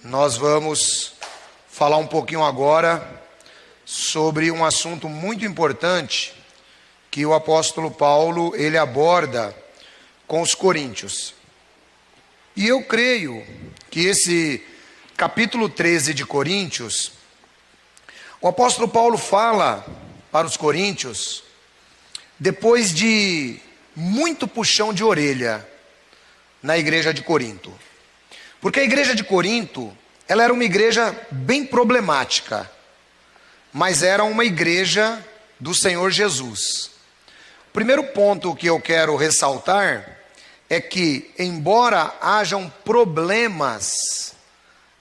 Nós vamos falar um pouquinho agora sobre um assunto muito importante que o apóstolo Paulo ele aborda com os coríntios. E eu creio que esse capítulo 13 de Coríntios, o apóstolo Paulo fala para os coríntios depois de muito puxão de orelha na igreja de Corinto. Porque a igreja de Corinto, ela era uma igreja bem problemática, mas era uma igreja do Senhor Jesus. O primeiro ponto que eu quero ressaltar é que, embora hajam problemas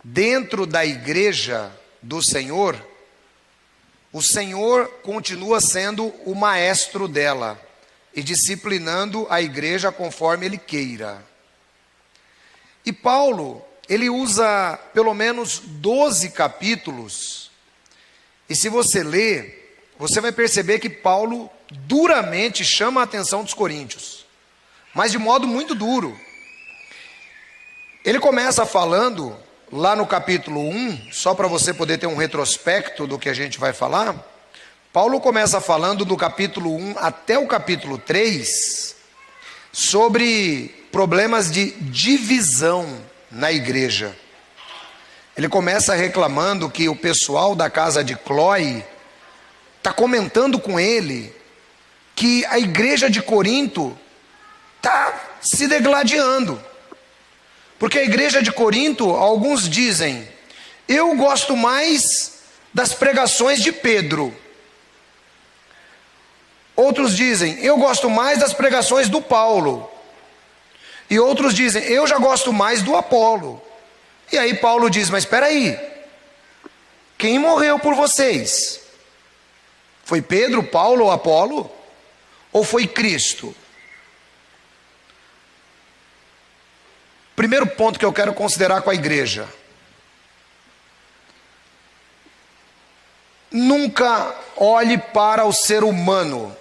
dentro da igreja do Senhor, o Senhor continua sendo o maestro dela e disciplinando a igreja conforme Ele queira. E Paulo, ele usa pelo menos 12 capítulos, e se você ler, você vai perceber que Paulo duramente chama a atenção dos coríntios, mas de modo muito duro. Ele começa falando lá no capítulo 1, só para você poder ter um retrospecto do que a gente vai falar. Paulo começa falando do capítulo 1 até o capítulo 3 sobre problemas de divisão na igreja. Ele começa reclamando que o pessoal da casa de Cloe está comentando com ele que a igreja de Corinto está se degladiando. Porque a igreja de Corinto, alguns dizem, eu gosto mais das pregações de Pedro. Outros dizem, eu gosto mais das pregações do Paulo. E outros dizem, eu já gosto mais do Apolo. E aí Paulo diz, mas espera aí, quem morreu por vocês? Foi Pedro, Paulo ou Apolo? Ou foi Cristo? Primeiro ponto que eu quero considerar com a igreja. Nunca olhe para o ser humano.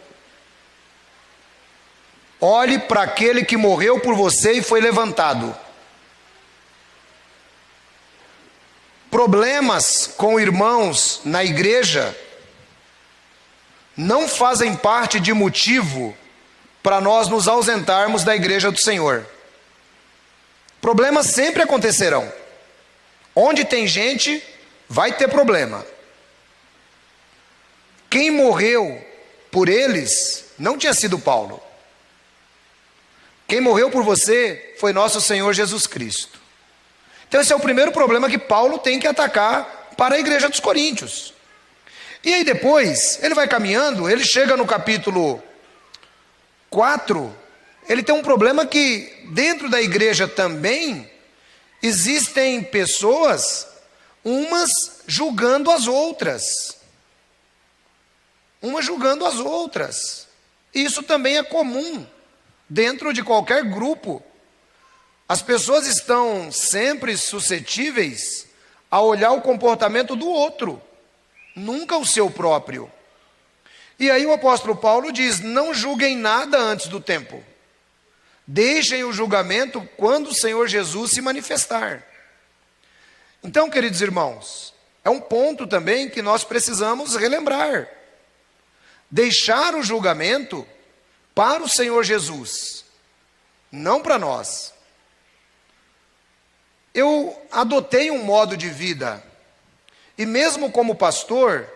Olhe para aquele que morreu por você e foi levantado. Problemas com irmãos na igreja não fazem parte de motivo para nós nos ausentarmos da igreja do Senhor. Problemas sempre acontecerão. Onde tem gente, vai ter problema. Quem morreu por eles não tinha sido Paulo. Quem morreu por você foi nosso Senhor Jesus Cristo. Então esse é o primeiro problema que Paulo tem que atacar para a igreja dos coríntios. E aí depois, ele vai caminhando, ele chega no capítulo 4, ele tem um problema que dentro da igreja também existem pessoas, umas julgando as outras. Umas julgando as outras. Isso também é comum dentro de qualquer grupo. As pessoas estão sempre suscetíveis a olhar o comportamento do outro, nunca o seu próprio. E aí o apóstolo Paulo diz, não julguem nada antes do tempo. Deixem o julgamento quando o Senhor Jesus se manifestar. Então, queridos irmãos, é um ponto também que nós precisamos relembrar. Deixar o julgamento para o Senhor Jesus, não para nós. Eu adotei um modo de vida, e mesmo como pastor,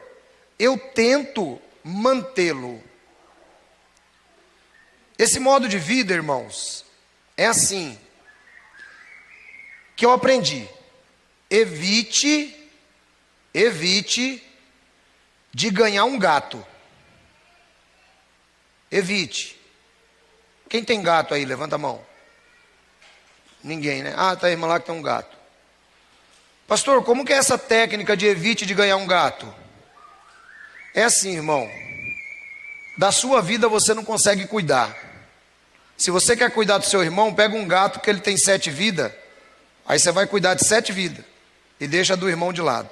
eu tento mantê-lo. Esse modo de vida, irmãos, é assim, que eu aprendi. Evite de ganhar um gato. Evite. Quem tem gato aí? Levanta a mão. Ninguém, né? Ah, tá a irmã lá que tem um gato. Pastor, como que é essa técnica de evite de ganhar um gato? É assim, irmão. Da sua vida você não consegue cuidar. Se você quer cuidar do seu irmão, pega um gato que ele tem 7 vidas. Aí você vai cuidar de 7 vidas. E deixa do irmão de lado.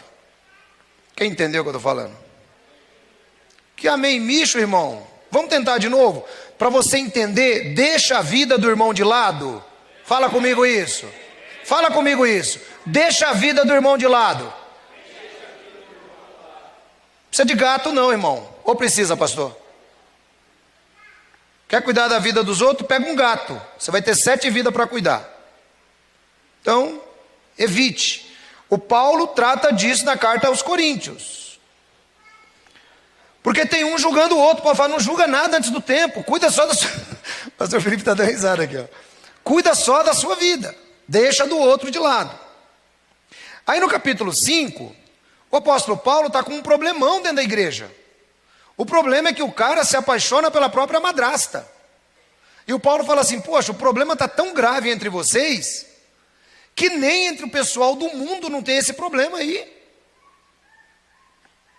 Quem entendeu o que eu estou falando? Que amém, micho, irmão. Vamos tentar de novo? para você entender, deixa a vida do irmão de lado. Fala comigo isso. Fala comigo isso. Deixa a vida do irmão de lado. Precisa de gato não, irmão. Ou precisa, pastor? Quer cuidar da vida dos outros? Pega um gato. Você vai ter 7 vidas para cuidar. Então, evite. O Paulo trata disso na carta aos Coríntios. Porque tem um julgando o outro. Paulo fala, não julga nada antes do tempo. Cuida só da sua... O pastor Felipe está dando risada aqui, ó. Cuida só da sua vida. Deixa do outro de lado. Aí no capítulo 5, o apóstolo Paulo está com um problemão dentro da igreja. O problema é que o cara se apaixona pela própria madrasta. E o Paulo fala assim, poxa, o problema está tão grave entre vocês, que nem entre o pessoal do mundo não tem esse problema aí.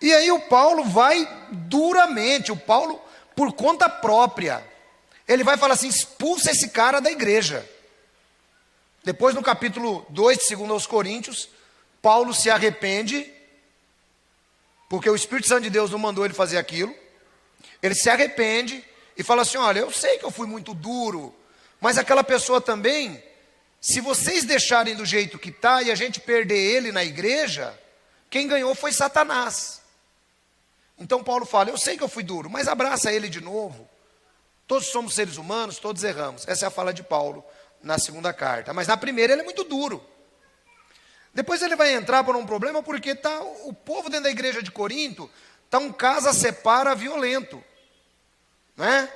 E aí o Paulo vai duramente, o Paulo, por conta própria, ele vai falar assim, expulsa esse cara da igreja. Depois no capítulo 2 de 2 aos Coríntios, Paulo se arrepende, porque o Espírito Santo de Deus não mandou ele fazer aquilo. Ele se arrepende e fala assim, olha, eu sei que eu fui muito duro, mas aquela pessoa também, se vocês deixarem do jeito que está e a gente perder ele na igreja, quem ganhou foi Satanás. Então Paulo fala, eu sei que eu fui duro, mas abraça ele de novo. Todos somos seres humanos, todos erramos. Essa é a fala de Paulo na segunda carta. Mas na primeira ele é muito duro. Depois ele vai entrar por um problema porque tá, o povo dentro da igreja de Corinto está um casa-separa violento. Não é?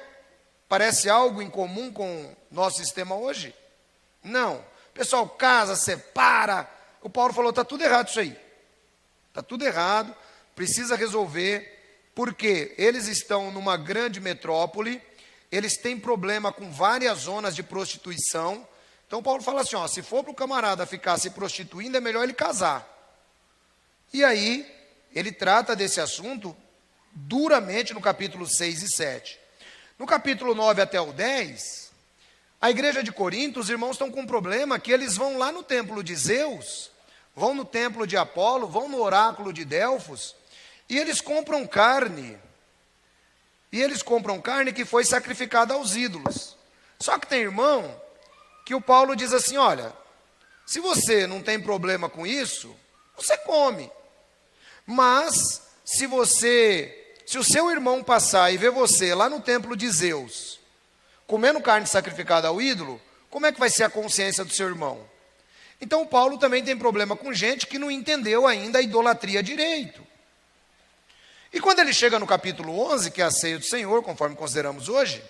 Parece algo em comum com o nosso sistema hoje? Não. Pessoal, casa, separa. O Paulo falou, está tudo errado isso aí. Está tudo errado, precisa resolver, porque eles estão numa grande metrópole, eles têm problema com várias zonas de prostituição. Então Paulo fala assim, ó, se for para o camarada ficar se prostituindo, é melhor ele casar. E aí, ele trata desse assunto duramente no capítulo 6 e 7. No capítulo 9 até o 10, a igreja de Corinto, os irmãos estão com um problema que eles vão lá no templo de Zeus, vão no templo de Apolo, vão no oráculo de Delfos, e eles compram carne. E eles compram carne que foi sacrificada aos ídolos. Só que tem irmão que o Paulo diz assim, olha, se você não tem problema com isso, você come. Mas, se o seu irmão passar e ver você lá no templo de Zeus, comendo carne sacrificada ao ídolo, como é que vai ser a consciência do seu irmão? Então, Paulo também tem problema com gente que não entendeu ainda a idolatria direito. E quando ele chega no capítulo 11, que é a ceia do Senhor, conforme consideramos hoje,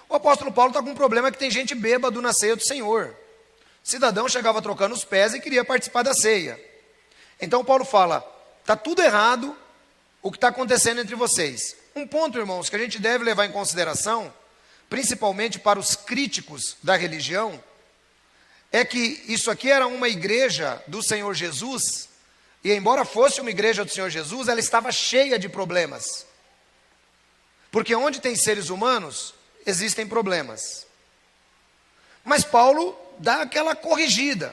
o apóstolo Paulo está com um problema que tem gente bêbado na ceia do Senhor. O cidadão chegava trocando os pés e queria participar da ceia. Então Paulo fala, está tudo errado o que está acontecendo entre vocês. Um ponto, irmãos, que a gente deve levar em consideração, principalmente para os críticos da religião, é que isso aqui era uma igreja do Senhor Jesus, e embora fosse uma igreja do Senhor Jesus, ela estava cheia de problemas. Porque onde tem seres humanos, existem problemas. Mas Paulo dá aquela corrigida.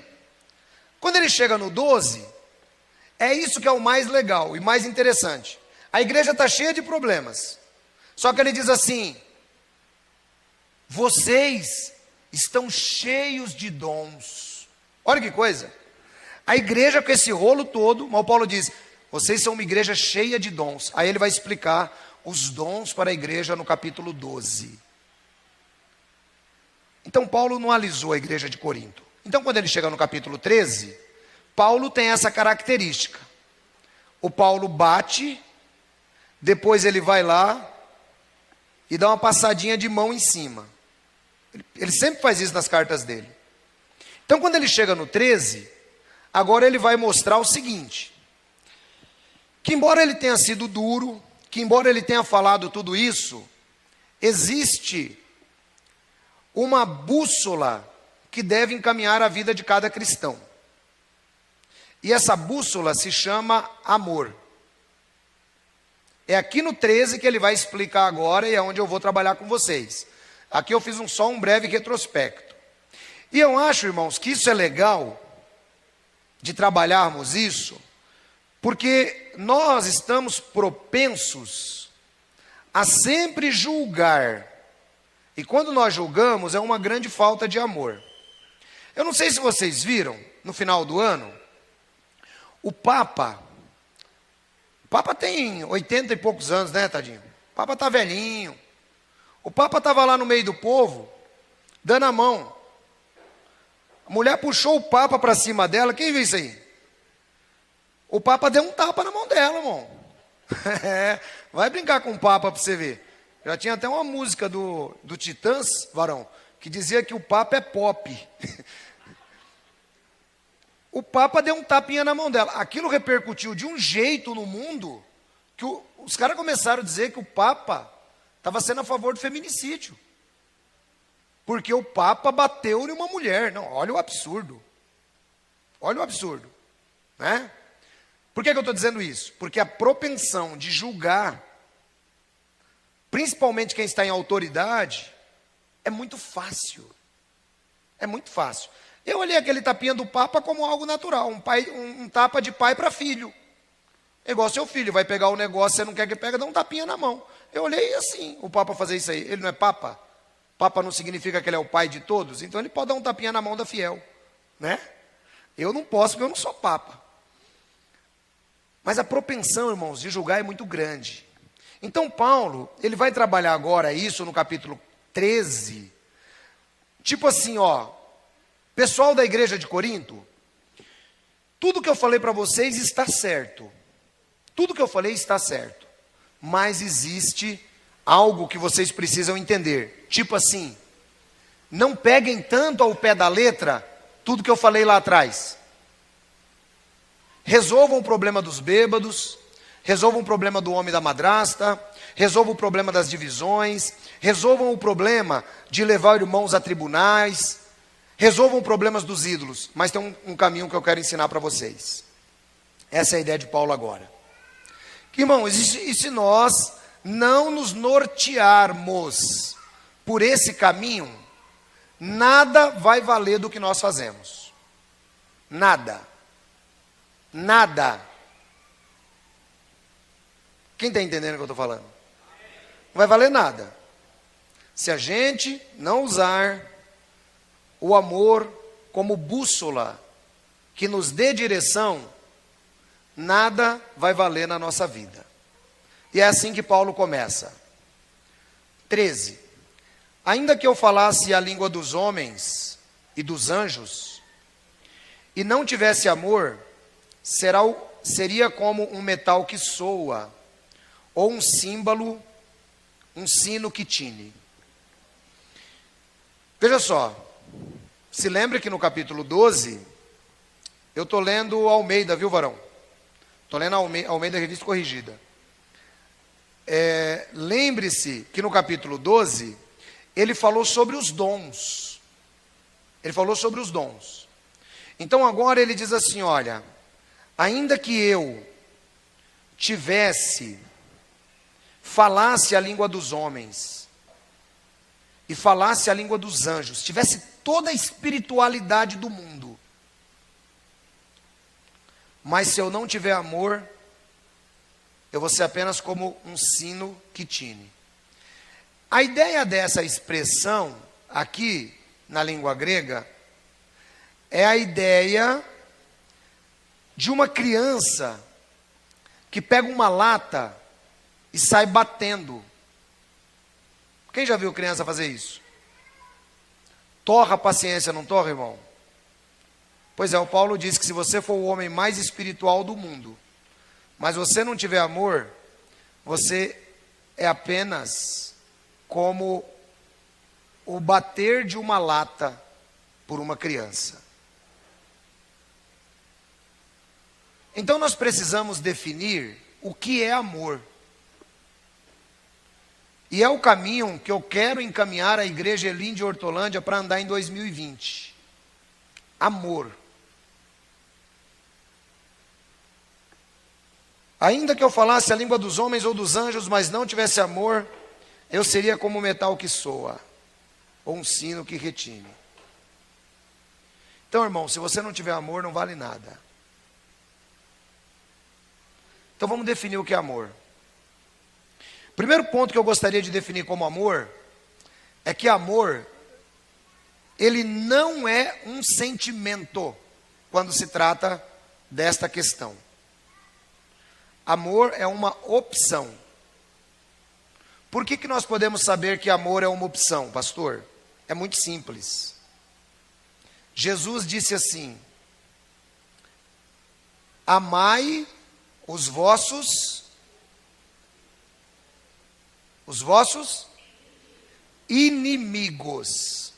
Quando ele chega no 12, é isso que é o mais legal e mais interessante. A igreja está cheia de problemas. Só que ele diz assim, vocês estão cheios de dons. Olha que coisa. A igreja com esse rolo todo, mas o Paulo diz, vocês são uma igreja cheia de dons. Aí ele vai explicar os dons para a igreja no capítulo 12. Então Paulo não alisou a igreja de Corinto. Então quando ele chega no capítulo 13, Paulo tem essa característica. O Paulo bate, depois ele vai lá e dá uma passadinha de mão em cima. Ele sempre faz isso nas cartas dele. Então quando ele chega no 13, agora ele vai mostrar o seguinte, que embora ele tenha sido duro, que embora ele tenha falado tudo isso, existe uma bússola que deve encaminhar a vida de cada cristão. E essa bússola se chama amor. É aqui no 13 que ele vai explicar agora e é onde eu vou trabalhar com vocês. Aqui eu fiz só um breve retrospecto. E eu acho, irmãos, que isso é legal de trabalharmos isso, porque nós estamos propensos a sempre julgar E quando nós julgamos, é uma grande falta de amor. Eu não sei se vocês viram, no final do ano, o Papa tem 80 e poucos anos, né, tadinho? O Papa está velhinho. O Papa estava lá no meio do povo, dando a mão. A mulher puxou o Papa para cima dela. Quem viu isso aí? O Papa deu um tapa na mão dela, irmão. Vai brincar com o Papa para você ver. Já tinha até uma música do Titãs, varão, que dizia que o Papa é pop. O Papa deu um tapinha na mão dela. Aquilo repercutiu de um jeito no mundo que os caras começaram a dizer que o Papa estava sendo a favor do feminicídio. Porque o Papa bateu em uma mulher. Não, olha o absurdo. Olha o absurdo. Né? Por que eu estou dizendo isso? Porque a propensão de julgar, principalmente quem está em autoridade, é muito fácil. É muito fácil. Eu olhei aquele tapinha do Papa como algo natural, um tapa de pai para filho. É igual seu filho, vai pegar o negócio, você não quer que pegue, dá um tapinha na mão. Eu olhei assim, o Papa fazer isso aí. Ele não é Papa? Papa não significa que ele é o pai de todos? Então ele pode dar um tapinha na mão da fiel. Né? Eu não posso, porque eu não sou Papa. Mas a propensão, irmãos, de julgar é muito grande. Então Paulo, ele vai trabalhar agora isso no capítulo 13. Tipo assim, ó. Pessoal da igreja de Corinto, tudo que eu falei para vocês está certo. Tudo que eu falei está certo. Mas existe algo que vocês precisam entender. Tipo assim, não peguem tanto ao pé da letra tudo que eu falei lá atrás. Resolvam o problema dos bêbados, resolvam o problema do homem e da madrasta, resolvam o problema das divisões, resolvam o problema de levar irmãos a tribunais, resolvam problemas dos ídolos, mas tem um caminho que eu quero ensinar para vocês. Essa é a ideia de Paulo agora. Irmãos, e se nós não nos nortearmos por esse caminho, nada vai valer do que nós fazemos. Nada. Nada. Quem está entendendo o que eu estou falando? Não vai valer nada. Se a gente não usar o amor como bússola que nos dê direção, nada vai valer na nossa vida. E é assim que Paulo começa. 13. Ainda que eu falasse a língua dos homens e dos anjos, e não tivesse amor, seria como um metal que soa, ou um símbolo, um sino que tine. Veja só. Se lembre que no capítulo 12, eu estou lendo Almeida, viu, varão? Estou lendo Almeida Revista Corrigida. Lembre-se que no capítulo 12, ele falou sobre os dons. Ele falou sobre os dons. Então agora ele diz assim, olha, ainda que eu falasse a língua dos homens, e falasse a língua dos anjos, tivesse toda a espiritualidade do mundo, mas se eu não tiver amor, eu vou ser apenas como um sino que tine. A ideia dessa expressão aqui na língua grega é a ideia de uma criança que pega uma lata e sai batendo. Quem já viu criança fazer isso? Torra a paciência, não torra, irmão? Pois é, o Paulo diz que se você for o homem mais espiritual do mundo, mas você não tiver amor, você é apenas como o bater de uma lata por uma criança. Então nós precisamos definir o que é amor. E é o caminho que eu quero encaminhar a Igreja Elim de Hortolândia para andar em 2020. Amor. Ainda que eu falasse a língua dos homens ou dos anjos, mas não tivesse amor, eu seria como um metal que soa, ou um sino que retine. Então, irmão, se você não tiver amor, não vale nada. Então vamos definir o que é amor. Primeiro ponto que eu gostaria de definir como amor é que amor, ele não é um sentimento quando se trata desta questão. Amor é uma opção. Por que nós podemos saber que amor é uma opção, pastor? É muito simples. Jesus disse assim: amai os vossos inimigos.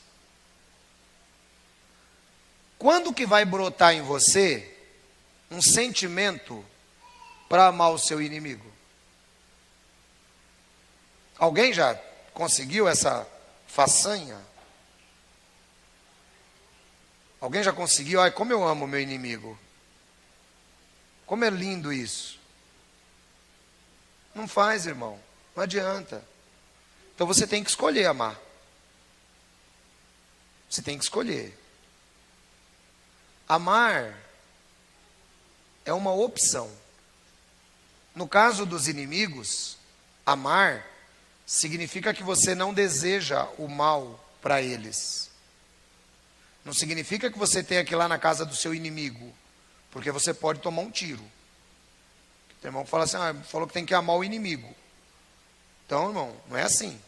Quando que vai brotar em você um sentimento para amar o seu inimigo? Alguém já conseguiu essa façanha? Alguém já conseguiu? Ai, como eu amo o meu inimigo. Como é lindo isso. Não faz, irmão. Não adianta. Então você tem que escolher amar. Você tem que escolher. Amar é uma opção. No caso dos inimigos, amar significa que você não deseja o mal para eles. Não significa que você tenha que ir lá na casa do seu inimigo, porque você pode tomar um tiro. Tem irmão que fala assim: falou que tem que amar o inimigo. Então, irmão, não é assim.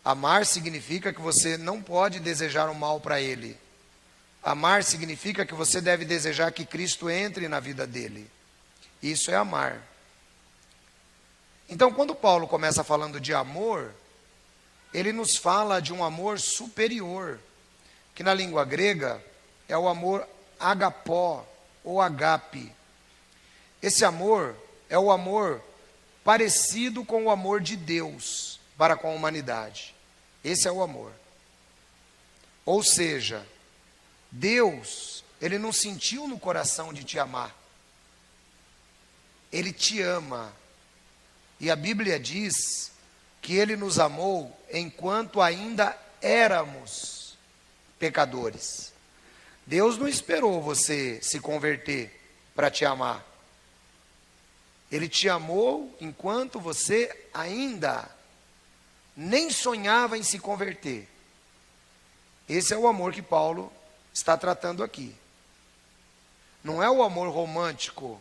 Amar significa que você não pode desejar o mal para ele. Amar significa que você deve desejar que Cristo entre na vida dele. Isso é amar. Então, quando Paulo começa falando de amor, ele nos fala de um amor superior, que na língua grega é o amor agapó ou agape. Esse amor é o amor parecido com o amor de Deus para com a humanidade. Esse é o amor. Ou seja, Deus, ele não sentiu no coração de te amar. Ele te ama. E a Bíblia diz que ele nos amou enquanto ainda éramos pecadores. Deus não esperou você se converter para te amar. Ele te amou enquanto você ainda nem sonhava em se converter. Esse é o amor que Paulo está tratando aqui. Não é o amor romântico,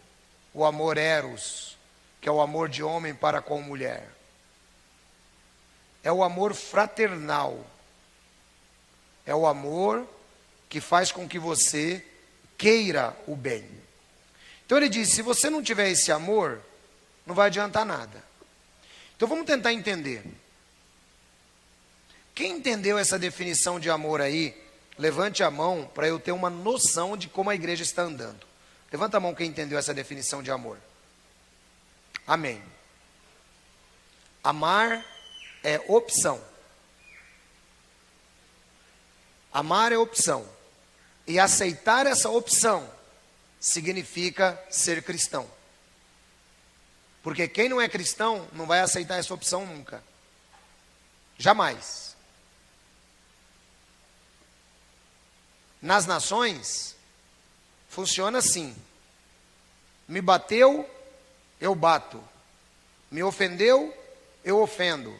o amor eros, que é o amor de homem para com mulher. É o amor fraternal. É o amor que faz com que você queira o bem. Então ele diz: se você não tiver esse amor, não vai adiantar nada. Então vamos tentar entender. Quem entendeu essa definição de amor aí, levante a mão para eu ter uma noção de como a igreja está andando. Levanta a mão quem entendeu essa definição de amor. Amém. Amar é opção. Amar é opção. E aceitar essa opção significa ser cristão. Porque quem não é cristão não vai aceitar essa opção nunca. Jamais. Nas nações, funciona assim: me bateu, eu bato. Me ofendeu, eu ofendo.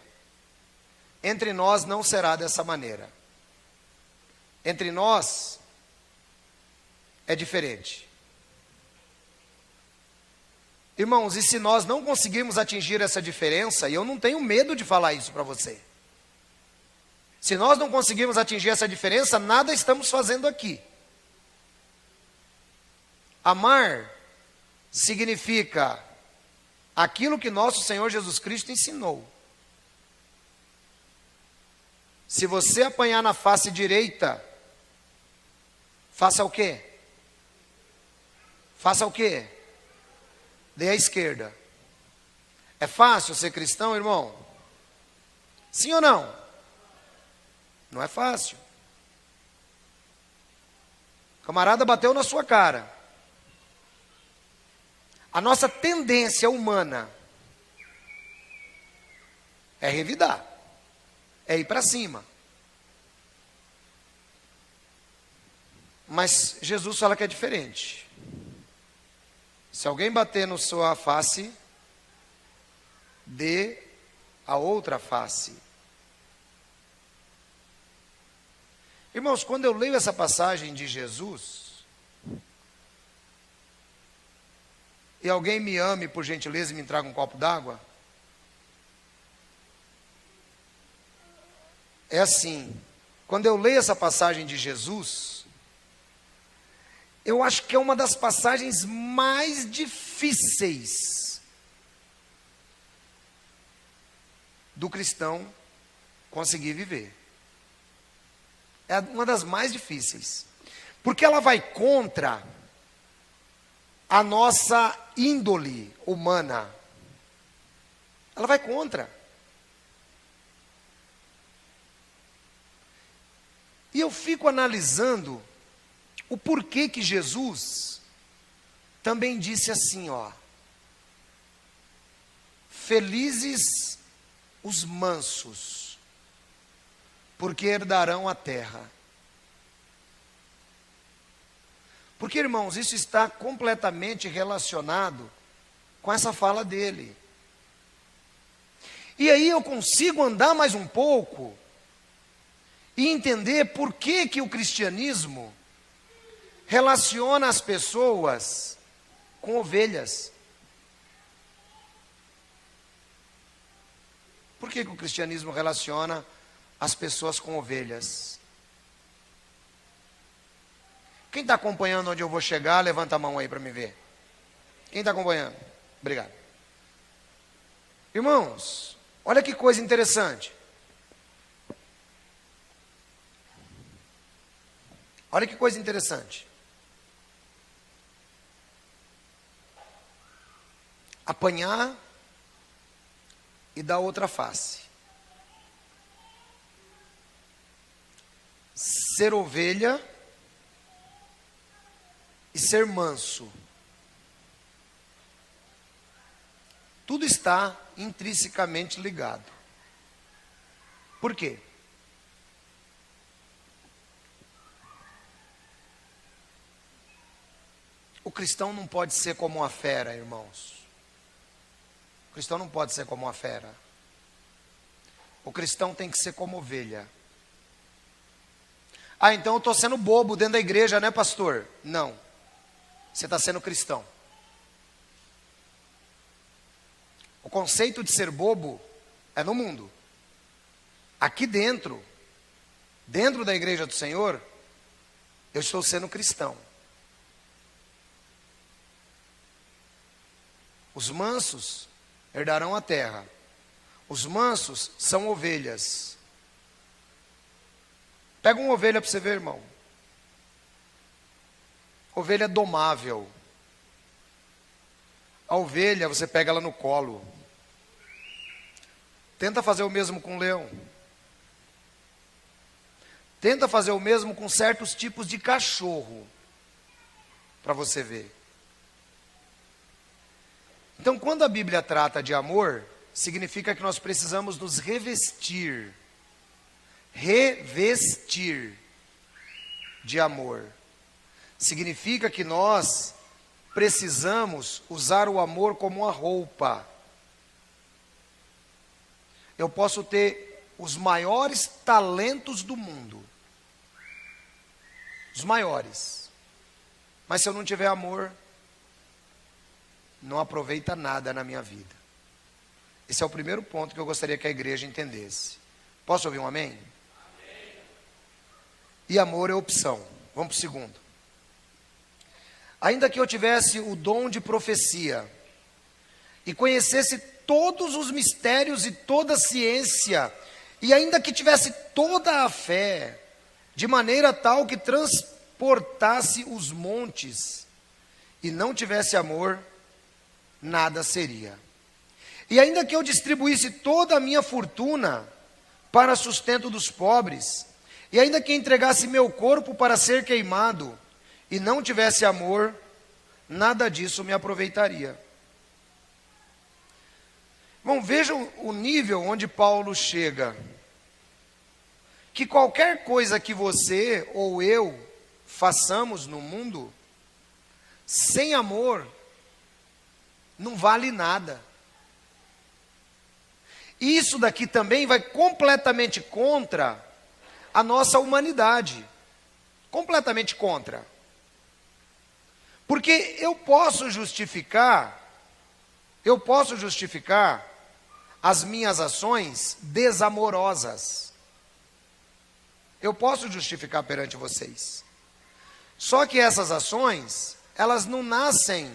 Entre nós não será dessa maneira. Entre nós é diferente. Irmãos, e se nós não conseguirmos atingir essa diferença, e eu não tenho medo de falar isso para você. Se nós não conseguirmos atingir essa diferença, nada estamos fazendo aqui. Amar significa aquilo que nosso Senhor Jesus Cristo ensinou. Se você apanhar na face direita, faça o quê? Faça o quê? Dê à esquerda. É fácil ser cristão, irmão? Sim ou não? Não é fácil. O camarada bateu na sua cara. A nossa tendência humana é revidar, é ir para cima. Mas Jesus fala que é diferente. Se alguém bater na sua face, dê a outra face. Irmãos, quando eu leio essa passagem de Jesus, e alguém me ame, por gentileza, e me traga um copo d'água, é assim, quando eu leio essa passagem de Jesus, eu acho que é uma das passagens mais difíceis do cristão conseguir viver. É uma das mais difíceis, porque ela vai contra a nossa índole humana. Ela vai contra. E eu fico analisando o porquê que Jesus também disse assim, ó: felizes os mansos, porque herdarão a terra. Porque, irmãos, isso está completamente relacionado com essa fala dele. E aí eu consigo andar mais um pouco e entender por que que o cristianismo relaciona as pessoas com ovelhas. Por que que o cristianismo relaciona as pessoas com ovelhas? Quem está acompanhando onde eu vou chegar, levanta a mão aí para me ver. Quem está acompanhando? Obrigado. Irmãos, olha que coisa interessante. Olha que coisa interessante. Apanhar e dar outra face. Ser ovelha e ser manso. Tudo está intrinsecamente ligado. Por quê? O cristão não pode ser como uma fera, irmãos. O cristão não pode ser como uma fera. O cristão tem que ser como ovelha. Ah, então eu estou sendo bobo dentro da igreja, né, pastor? Não. Você está sendo cristão. O conceito de ser bobo é no mundo. Aqui dentro da igreja do Senhor, eu estou sendo cristão. Os mansos herdarão a terra. Os mansos são ovelhas. Pega uma ovelha para você ver, irmão. Ovelha domável. A ovelha, você pega ela no colo. Tenta fazer o mesmo com o leão. Tenta fazer o mesmo com certos tipos de cachorro. Para você ver. Então, quando a Bíblia trata de amor, significa que nós precisamos nos revestir. Revestir de amor. Significa que nós precisamos usar o amor como uma roupa. Eu posso ter os maiores talentos do mundo. Os maiores. Mas se eu não tiver amor, não aproveita nada na minha vida. Esse é o primeiro ponto que eu gostaria que a igreja entendesse. Posso ouvir um amém? Amém. E amor é opção. Vamos para o segundo. Ainda que eu tivesse o dom de profecia e conhecesse todos os mistérios e toda a ciência, e ainda que tivesse toda a fé, de maneira tal que transportasse os montes, e não tivesse amor, nada seria. E ainda que eu distribuísse toda a minha fortuna para sustento dos pobres, e ainda que entregasse meu corpo para ser queimado, e não tivesse amor, nada disso me aproveitaria. Bom, vejam o nível onde Paulo chega. Que qualquer coisa que você ou eu façamos no mundo, sem amor, não vale nada. E isso daqui também vai completamente contra a nossa humanidade. Completamente contra. Porque eu posso justificar as minhas ações desamorosas. Eu posso justificar perante vocês. Só que essas ações, elas não nascem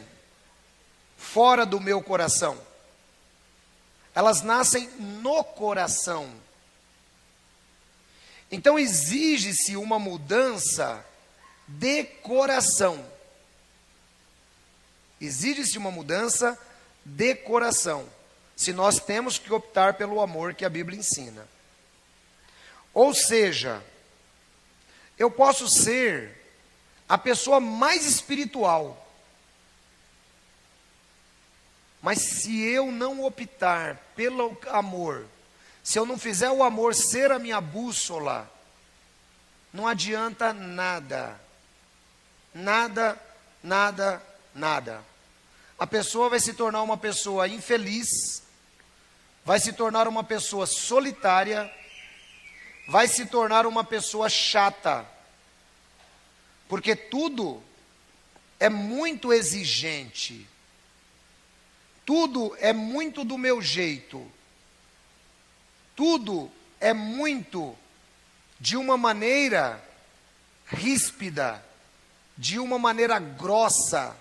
fora do meu coração. Elas nascem no coração. Então exige-se uma mudança de coração. Exige-se uma mudança de coração. Se nós temos que optar pelo amor que a Bíblia ensina. Ou seja, eu posso ser a pessoa mais espiritual. Mas se eu não optar pelo amor, se eu não fizer o amor ser a minha bússola, não adianta nada. Nada, nada, nada. A pessoa vai se tornar uma pessoa infeliz, vai se tornar uma pessoa solitária, vai se tornar uma pessoa chata. Porque tudo é muito exigente. Tudo é muito do meu jeito. Tudo é muito de uma maneira ríspida, de uma maneira grossa,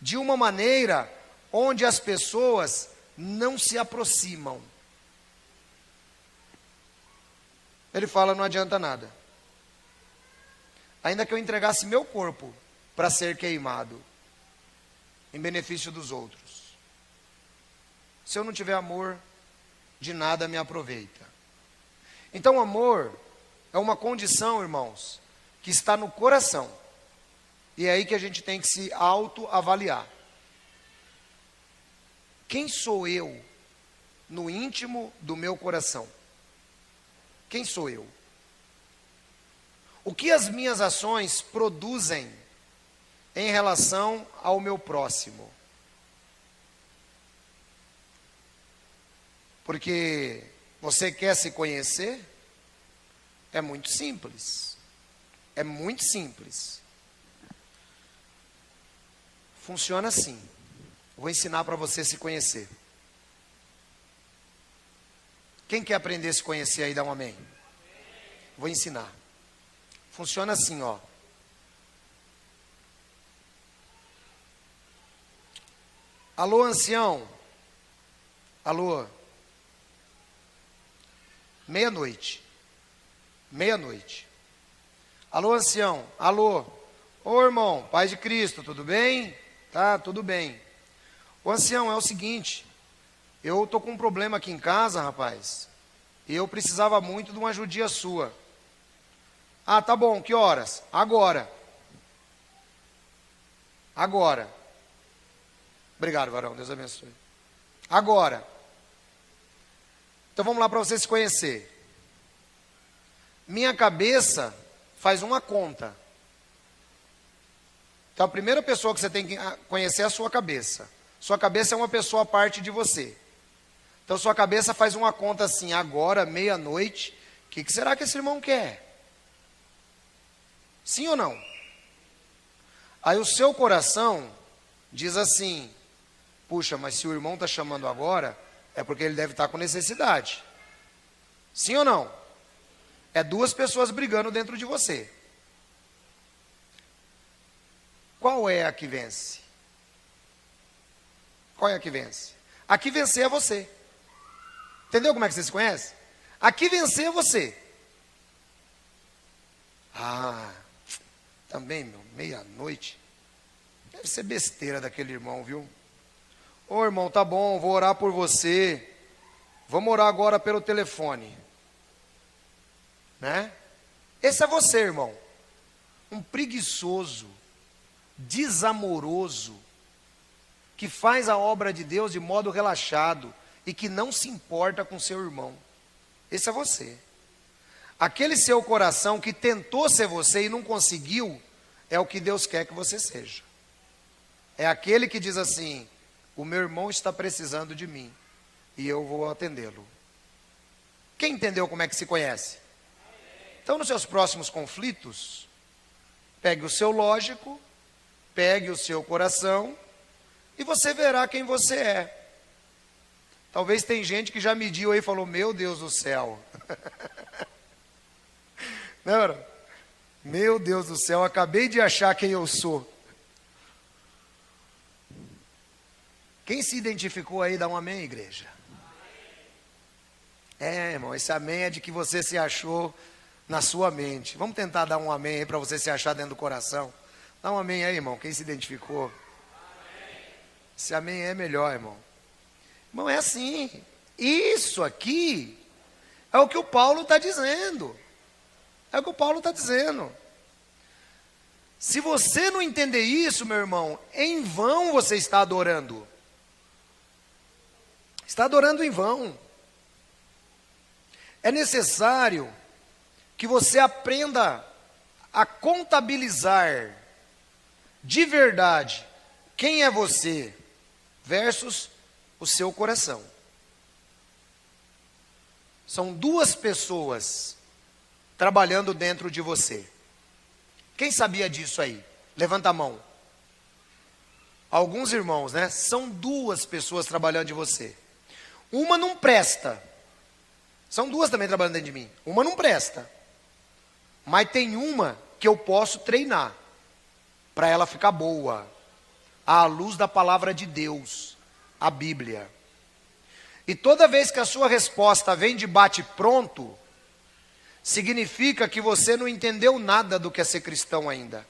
de uma maneira onde as pessoas não se aproximam. Ele fala, não adianta nada. Ainda que eu entregasse meu corpo para ser queimado, em benefício dos outros. Se eu não tiver amor, de nada me aproveita. Então, amor é uma condição, irmãos, que está no coração. E é aí que a gente tem que se autoavaliar. Quem sou eu no íntimo do meu coração? Quem sou eu? O que as minhas ações produzem em relação ao meu próximo? Porque você quer se conhecer? É muito simples. É muito simples. Funciona assim. Vou ensinar para você se conhecer. Quem quer aprender a se conhecer aí, dá um amém. Vou ensinar. Funciona assim, ó. Alô, ancião. Alô. Meia-noite. Meia-noite. Alô, ancião. Alô. Ô, irmão, paz de Cristo, tudo bem? Tá, tudo bem. Ô, ancião, é o seguinte. Eu tô com um problema aqui em casa, rapaz. E eu precisava muito de uma ajudia sua. Ah, tá bom, que horas? Agora. Agora. Obrigado, varão, Deus abençoe. Agora. Então vamos lá para você se conhecer. Minha cabeça faz uma conta. Então a primeira pessoa que você tem que conhecer é a sua cabeça. Sua cabeça é uma pessoa à parte de você. Então sua cabeça faz uma conta assim, agora, meia-noite, o que será que esse irmão quer? Sim ou não? Aí o seu coração diz assim, puxa, mas se o irmão está chamando agora, é porque ele deve estar com necessidade. Sim ou não? É duas pessoas brigando dentro de você. Qual é a que vence? Qual é a que vence? A que vencer é você. Entendeu como é que você se conhece? A que vencer é você. Ah, também, meu, meia-noite. Deve ser besteira daquele irmão, viu? Ô, irmão, tá bom, vou orar por você. Vamos orar agora pelo telefone. Né? Esse é você, irmão. Um preguiçoso, desamoroso, que faz a obra de Deus de modo relaxado e que não se importa com seu irmão. Esse é você. Aquele seu coração que tentou ser você e não conseguiu, é o que Deus quer que você seja. É aquele que diz assim, o meu irmão está precisando de mim e eu vou atendê-lo. Quem entendeu como é que se conhece? Então, nos seus próximos conflitos, pegue o seu lógico, pegue o seu coração, e você verá quem você é. Talvez tem gente que já mediu aí e falou, meu Deus do céu. Não, meu Deus do céu, acabei de achar quem eu sou. Quem se identificou aí, dá um amém, igreja. Irmão, esse amém é de que você se achou na sua mente. Vamos tentar dar um amém aí para você se achar dentro do coração. Dá um amém aí, irmão, quem se identificou. Esse amém é melhor, irmão. Irmão, é assim. Isso aqui é o que o Paulo está dizendo. É o que o Paulo está dizendo. Se você não entender isso, meu irmão, em vão você está adorando. Está adorando em vão. É necessário que você aprenda a contabilizar de verdade quem é você versus o seu coração. São duas pessoas trabalhando dentro de você. Quem sabia disso aí? Levanta a mão. Alguns irmãos, né? São duas pessoas trabalhando em você. Uma não presta. São duas também trabalhando dentro de mim. Uma não presta. Mas tem uma que eu posso treinar para ela ficar boa, à luz da palavra de Deus, a Bíblia. E toda vez que a sua resposta vem de bate-pronto, significa que você não entendeu nada do que é ser cristão ainda.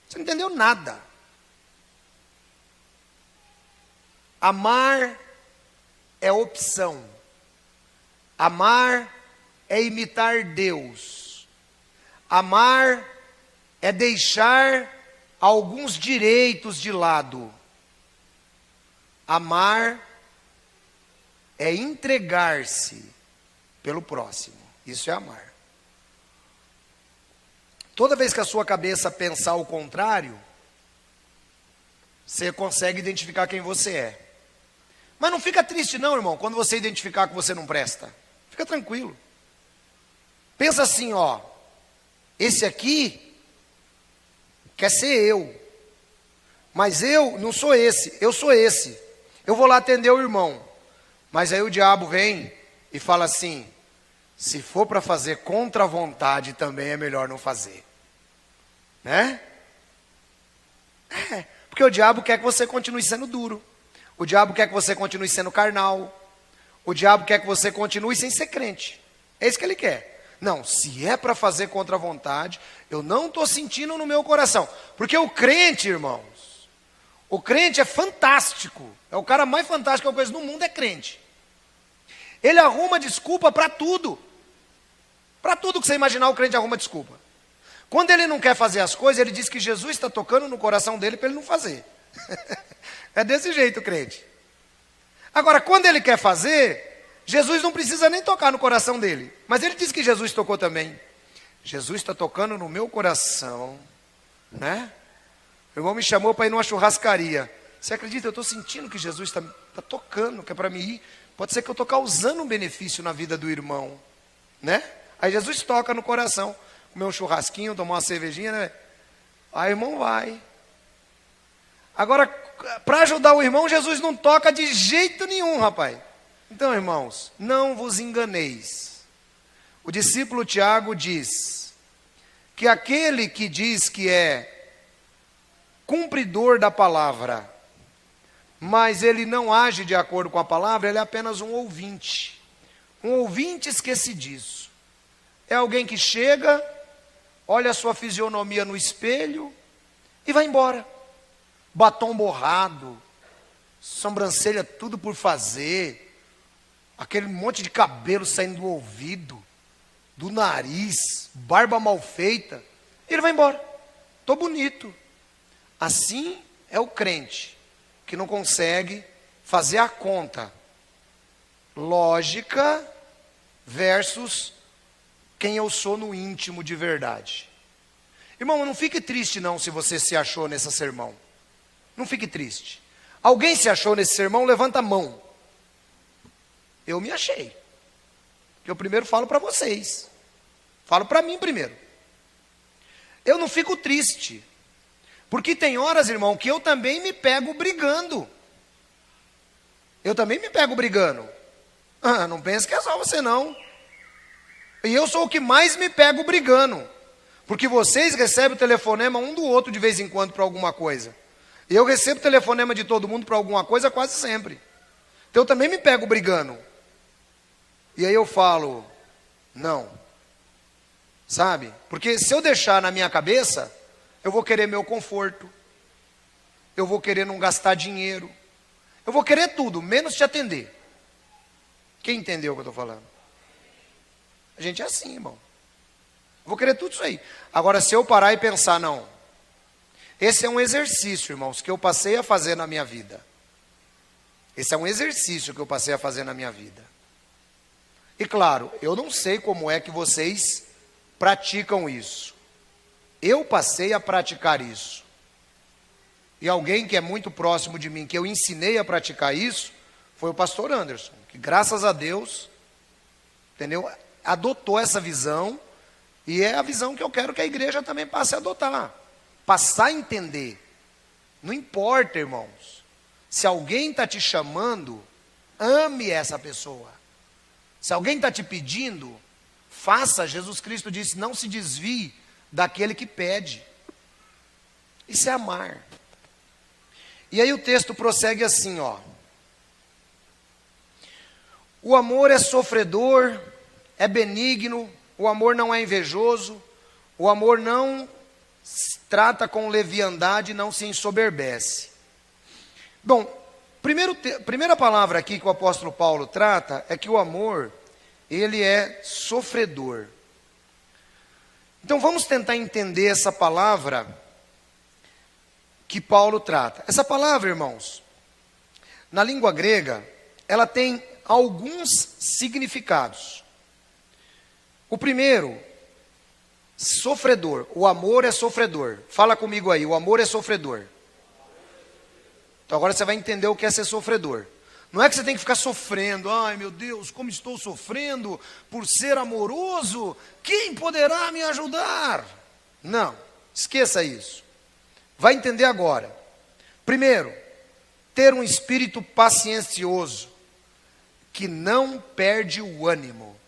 Você não entendeu nada. Amar é opção. Amar é imitar Deus. Amar é deixar alguns direitos de lado. Amar é entregar-se pelo próximo. Isso é amar. Toda vez que a sua cabeça pensar o contrário, você consegue identificar quem você é. Mas não fica triste não, irmão, quando você identificar que você não presta. Fica tranquilo. Pensa assim, ó. Esse aqui quer ser eu. Mas eu não sou esse, eu sou esse. Eu vou lá atender o irmão. Mas aí o diabo vem e fala assim, se for para fazer contra a vontade, também é melhor não fazer. Né? Porque o diabo quer que você continue sendo duro. O diabo quer que você continue sendo carnal. O diabo quer que você continue sem ser crente. É isso que ele quer. Não, se é para fazer contra a vontade, eu não estou sentindo no meu coração. Porque o crente, irmãos, o crente é fantástico. É o cara mais fantástico que eu conheço no mundo, é crente. Ele arruma desculpa para tudo. Para tudo que você imaginar, o crente arruma desculpa. Quando ele não quer fazer as coisas, ele diz que Jesus está tocando no coração dele para ele não fazer. É desse jeito o crente. Agora, quando ele quer fazer, Jesus não precisa nem tocar no coração dele. Mas ele diz que Jesus tocou também. Jesus está tocando no meu coração, né? O irmão me chamou para ir numa churrascaria. Você acredita? Eu estou sentindo que Jesus está tocando, que é para mim ir. Pode ser que eu estou causando um benefício na vida do irmão, né? Aí Jesus toca no coração. Comer um churrasquinho, tomar uma cervejinha, né? Aí o irmão vai. Agora, para ajudar o irmão, Jesus não toca de jeito nenhum, rapaz. Então, irmãos, não vos enganeis. O discípulo Tiago diz que aquele que diz que é cumpridor da palavra, mas ele não age de acordo com a palavra, ele é apenas um ouvinte. Um ouvinte esquecidiço. É alguém que chega, olha a sua fisionomia no espelho e vai embora. Batom borrado, sobrancelha tudo por fazer, aquele monte de cabelo saindo do ouvido, do nariz, barba mal feita, e ele vai embora. Estou bonito. Assim é o crente, que não consegue fazer a conta lógica versus quem eu sou no íntimo de verdade. Irmão, não fique triste não se você se achou nesse sermão. Não fique triste. Alguém se achou nesse sermão? Levanta a mão. Eu me achei. Eu primeiro falo para vocês. Falo para mim primeiro. Eu não fico triste. Porque tem horas, irmão, que eu também me pego brigando. Eu também me pego brigando. Não pense que é só você não. E eu sou o que mais me pego brigando. Porque vocês recebem o telefonema um do outro de vez em quando para alguma coisa. Eu recebo telefonema de todo mundo para alguma coisa quase sempre. Então eu também me pego brigando. E aí eu falo, não. Sabe? Porque se eu deixar na minha cabeça, eu vou querer meu conforto. Eu vou querer não gastar dinheiro. Eu vou querer tudo, menos te atender. Quem entendeu o que eu estou falando? A gente é assim, irmão. Eu vou querer tudo isso aí. Agora, se eu parar e pensar, não. Esse é um exercício, irmãos, que eu passei a fazer na minha vida. Esse é um exercício que eu passei a fazer na minha vida. E claro, eu não sei como é que vocês praticam isso. Eu passei a praticar isso. E alguém que é muito próximo de mim, que eu ensinei a praticar isso, foi o pastor Anderson, que graças a Deus, entendeu? Adotou essa visão, e é a visão que eu quero que a igreja também passe a adotar. Passar a entender. Não importa, irmãos. Se alguém está te chamando, ame essa pessoa. Se alguém está te pedindo, faça. Jesus Cristo disse, não se desvie daquele que pede. Isso é amar. E aí o texto prossegue assim, ó. O amor é sofredor, é benigno, o amor não é invejoso, o amor não trata com leviandade, não se ensoberbece. Bom, primeira palavra aqui que o apóstolo Paulo trata é que o amor, ele é sofredor. Então vamos tentar entender essa palavra que Paulo trata. Essa palavra, irmãos, na língua grega, ela tem alguns significados. O primeiro, sofredor. O amor é sofredor. Fala comigo aí, o amor é sofredor. Então agora você vai entender o que é ser sofredor. Não é que você tem que ficar sofrendo. Ai meu Deus, como estou sofrendo por ser amoroso. Quem poderá me ajudar? Não, esqueça isso. Vai entender agora. Primeiro, ter um espírito paciencioso, que não perde o ânimo.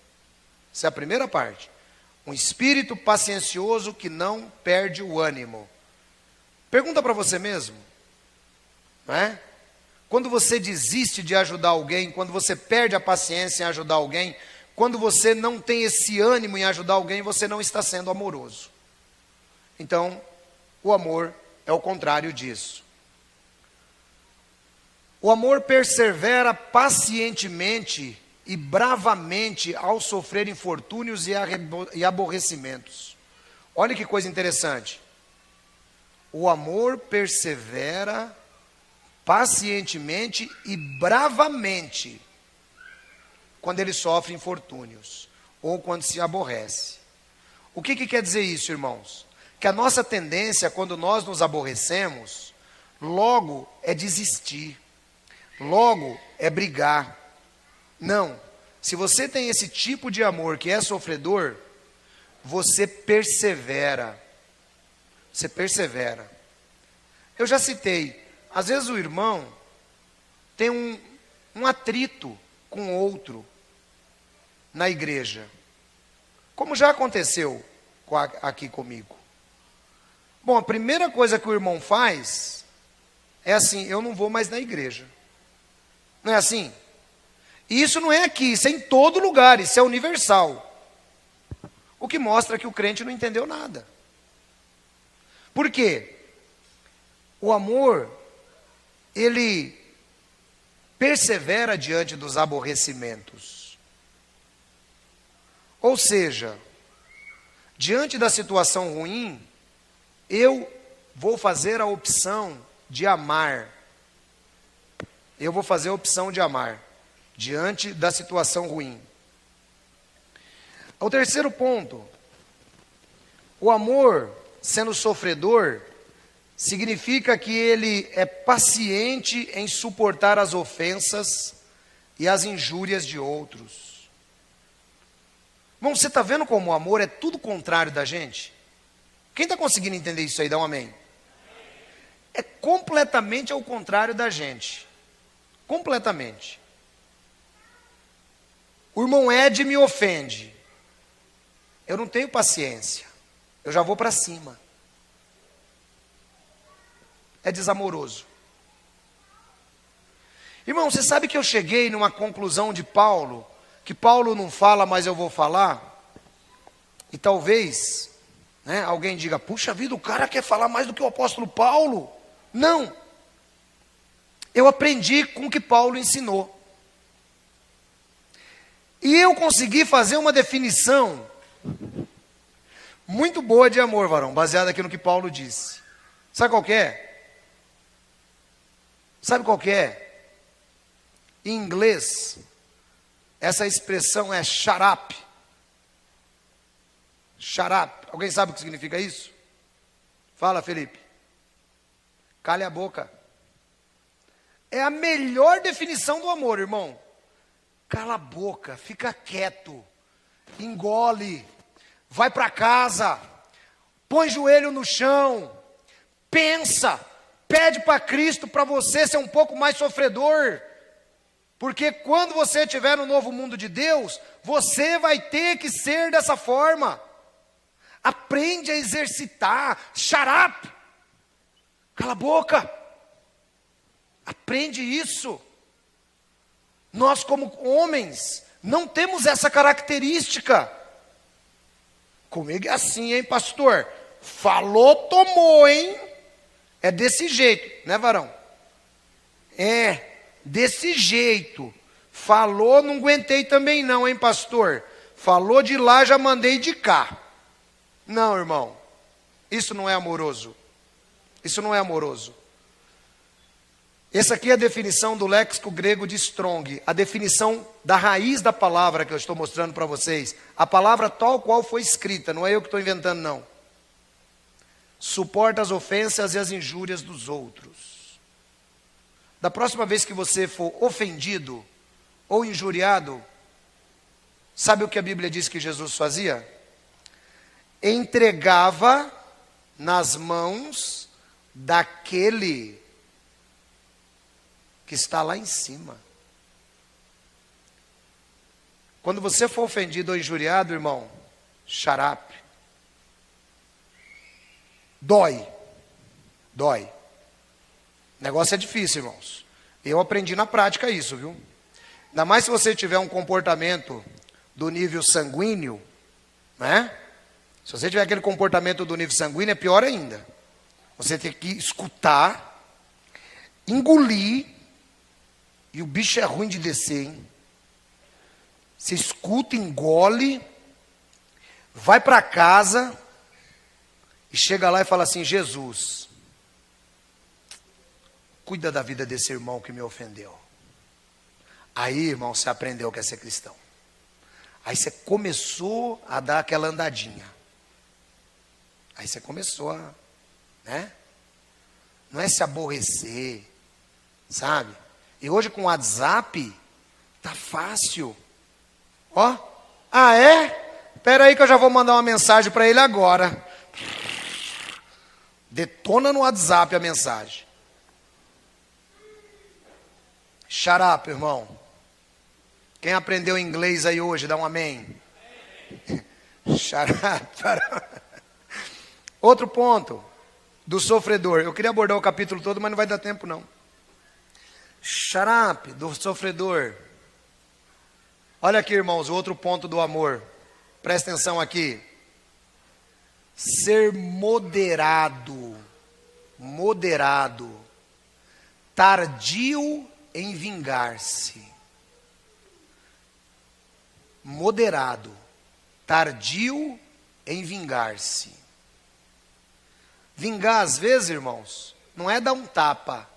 Essa é a primeira parte. Um espírito paciencioso que não perde o ânimo. Pergunta para você mesmo. Não é? Quando você desiste de ajudar alguém, quando você perde a paciência em ajudar alguém, quando você não tem esse ânimo em ajudar alguém, você não está sendo amoroso. Então, o amor é o contrário disso. O amor persevera pacientemente e bravamente ao sofrer infortúnios e aborrecimentos. Olha que coisa interessante. O amor persevera pacientemente e bravamente quando ele sofre infortúnios ou quando se aborrece. O que quer dizer isso, irmãos? Que a nossa tendência, quando nós nos aborrecemos, logo é desistir, logo é brigar. Não, se você tem esse tipo de amor que é sofredor, você persevera. Você persevera. Eu já citei, às vezes o irmão tem um atrito com outro na igreja. Como já aconteceu aqui comigo. Bom, a primeira coisa que o irmão faz é assim, eu não vou mais na igreja. Não é assim? E isso não é aqui, isso é em todo lugar, isso é universal. O que mostra que o crente não entendeu nada. Por quê? O amor, ele persevera diante dos aborrecimentos. Ou seja, diante da situação ruim, eu vou fazer a opção de amar. Eu vou fazer a opção de amar diante da situação ruim. O terceiro ponto, o amor, sendo sofredor, significa que ele é paciente em suportar as ofensas e as injúrias de outros. Irmão, você está vendo como o amor é tudo contrário da gente? Quem está conseguindo entender isso aí? Dá um amém. É completamente ao contrário da gente. Completamente. O irmão Ed me ofende. Eu não tenho paciência. Eu já vou para cima. É desamoroso. Irmão, você sabe que eu cheguei numa conclusão de Paulo, que Paulo não fala, mas eu vou falar? E talvez, alguém diga, puxa vida, o cara quer falar mais do que o apóstolo Paulo. Não. Eu aprendi com o que Paulo ensinou. E eu consegui fazer uma definição muito boa de amor, varão, baseada aqui no que Paulo disse. Sabe qual que é? Sabe qual que é? Em inglês, essa expressão é shut up. Shut up. Alguém sabe o que significa isso? Fala, Felipe. Cale a boca. É a melhor definição do amor, irmão. Cala a boca, fica quieto, engole, vai para casa, põe joelho no chão, pensa, pede para Cristo para você ser um pouco mais sofredor, porque quando você estiver no novo mundo de Deus, você vai ter que ser dessa forma. Aprende a exercitar, shut up, cala a boca, aprende isso. Nós, como homens, não temos essa característica. Comigo é assim, hein, pastor? Falou, tomou, hein? É desse jeito, né, varão? É, desse jeito. Falou, não aguentei também não, hein, pastor? Falou de lá, já mandei de cá. Não, irmão. Isso não é amoroso. Isso não é amoroso. Essa aqui é a definição do léxico grego de Strong, a definição da raiz da palavra que eu estou mostrando para vocês. A palavra tal qual foi escrita, não é eu que estou inventando não. Suporta as ofensas e as injúrias dos outros. Da próxima vez que você for ofendido ou injuriado, sabe o que a Bíblia diz que Jesus fazia? Entregava nas mãos daquele que está lá em cima. Quando você for ofendido ou injuriado, irmão, shut up. Dói. Dói. O negócio é difícil, irmãos. Eu aprendi na prática isso, viu? Ainda mais se você tiver um comportamento do nível sanguíneo, né? Se você tiver aquele comportamento do nível sanguíneo, é pior ainda. Você tem que escutar, engolir. E o bicho é ruim de descer, hein? Você escuta, engole, vai para casa e chega lá e fala assim, Jesus, cuida da vida desse irmão que me ofendeu. Aí, irmão, você aprendeu o que é ser cristão. Aí você começou a dar aquela andadinha. Aí você começou a, não é se aborrecer, sabe? E hoje com o WhatsApp, tá fácil. Ó, ah é? Espera aí que eu já vou mandar uma mensagem para ele agora. Detona no WhatsApp a mensagem. Shut up, irmão. Quem aprendeu inglês aí hoje, dá um amém. Shut up. Outro ponto do sofredor. Eu queria abordar o capítulo todo, mas não vai dar tempo não. Shut up, do sofredor. Olha aqui, irmãos, o outro ponto do amor. Presta atenção aqui. Ser moderado. Moderado. Tardio em vingar-se. Moderado. Tardio em vingar-se. Vingar, às vezes, irmãos, não é dar um tapa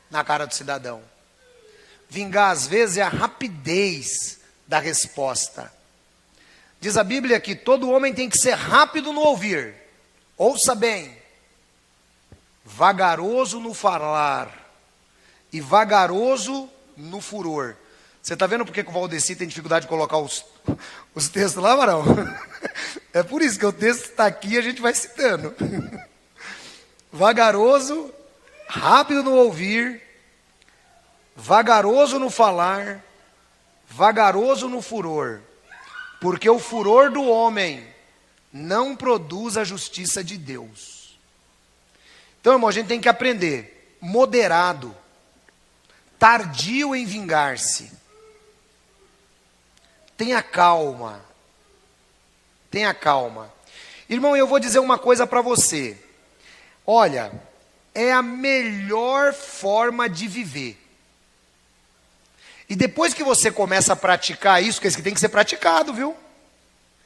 na cara do cidadão. Vingar, às vezes, é a rapidez da resposta. Diz a Bíblia que todo homem tem que ser rápido no ouvir. Ouça bem. Vagaroso no falar. E vagaroso no furor. Você está vendo por que o Valdeci tem dificuldade de colocar os textos lá, Varão? É por isso que o texto está aqui e a gente vai citando. Vagaroso, rápido no ouvir, vagaroso no falar, vagaroso no furor, porque o furor do homem não produz a justiça de Deus. Então, irmão, a gente tem que aprender, moderado, tardio em vingar-se. Tenha calma. Tenha calma. Irmão, eu vou dizer uma coisa para você. Olha, é a melhor forma de viver. E depois que você começa a praticar isso, que isso aqui tem que ser praticado, viu?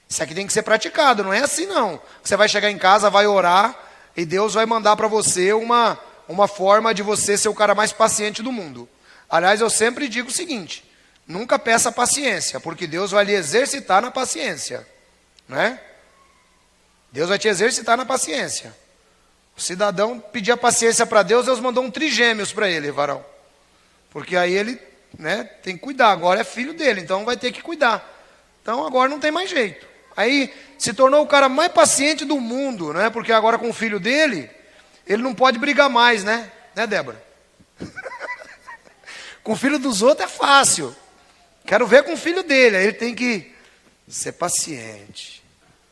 Isso aqui tem que ser praticado, não é assim não. Você vai chegar em casa, vai orar, e Deus vai mandar para você uma forma de você ser o cara mais paciente do mundo. Aliás, eu sempre digo o seguinte, nunca peça paciência, porque Deus vai lhe exercitar na paciência. Não é? Deus vai te exercitar na paciência. O cidadão pedia paciência para Deus, Deus mandou um trigêmeos para ele, varão. Porque aí ele, né, tem que cuidar, agora é filho dele, então vai ter que cuidar. Então agora não tem mais jeito. Aí se tornou o cara mais paciente do mundo, né? Porque agora com o filho dele, ele não pode brigar mais, né? Né, Débora? Com o filho dos outros é fácil. Quero ver com o filho dele, aí ele tem que ser paciente,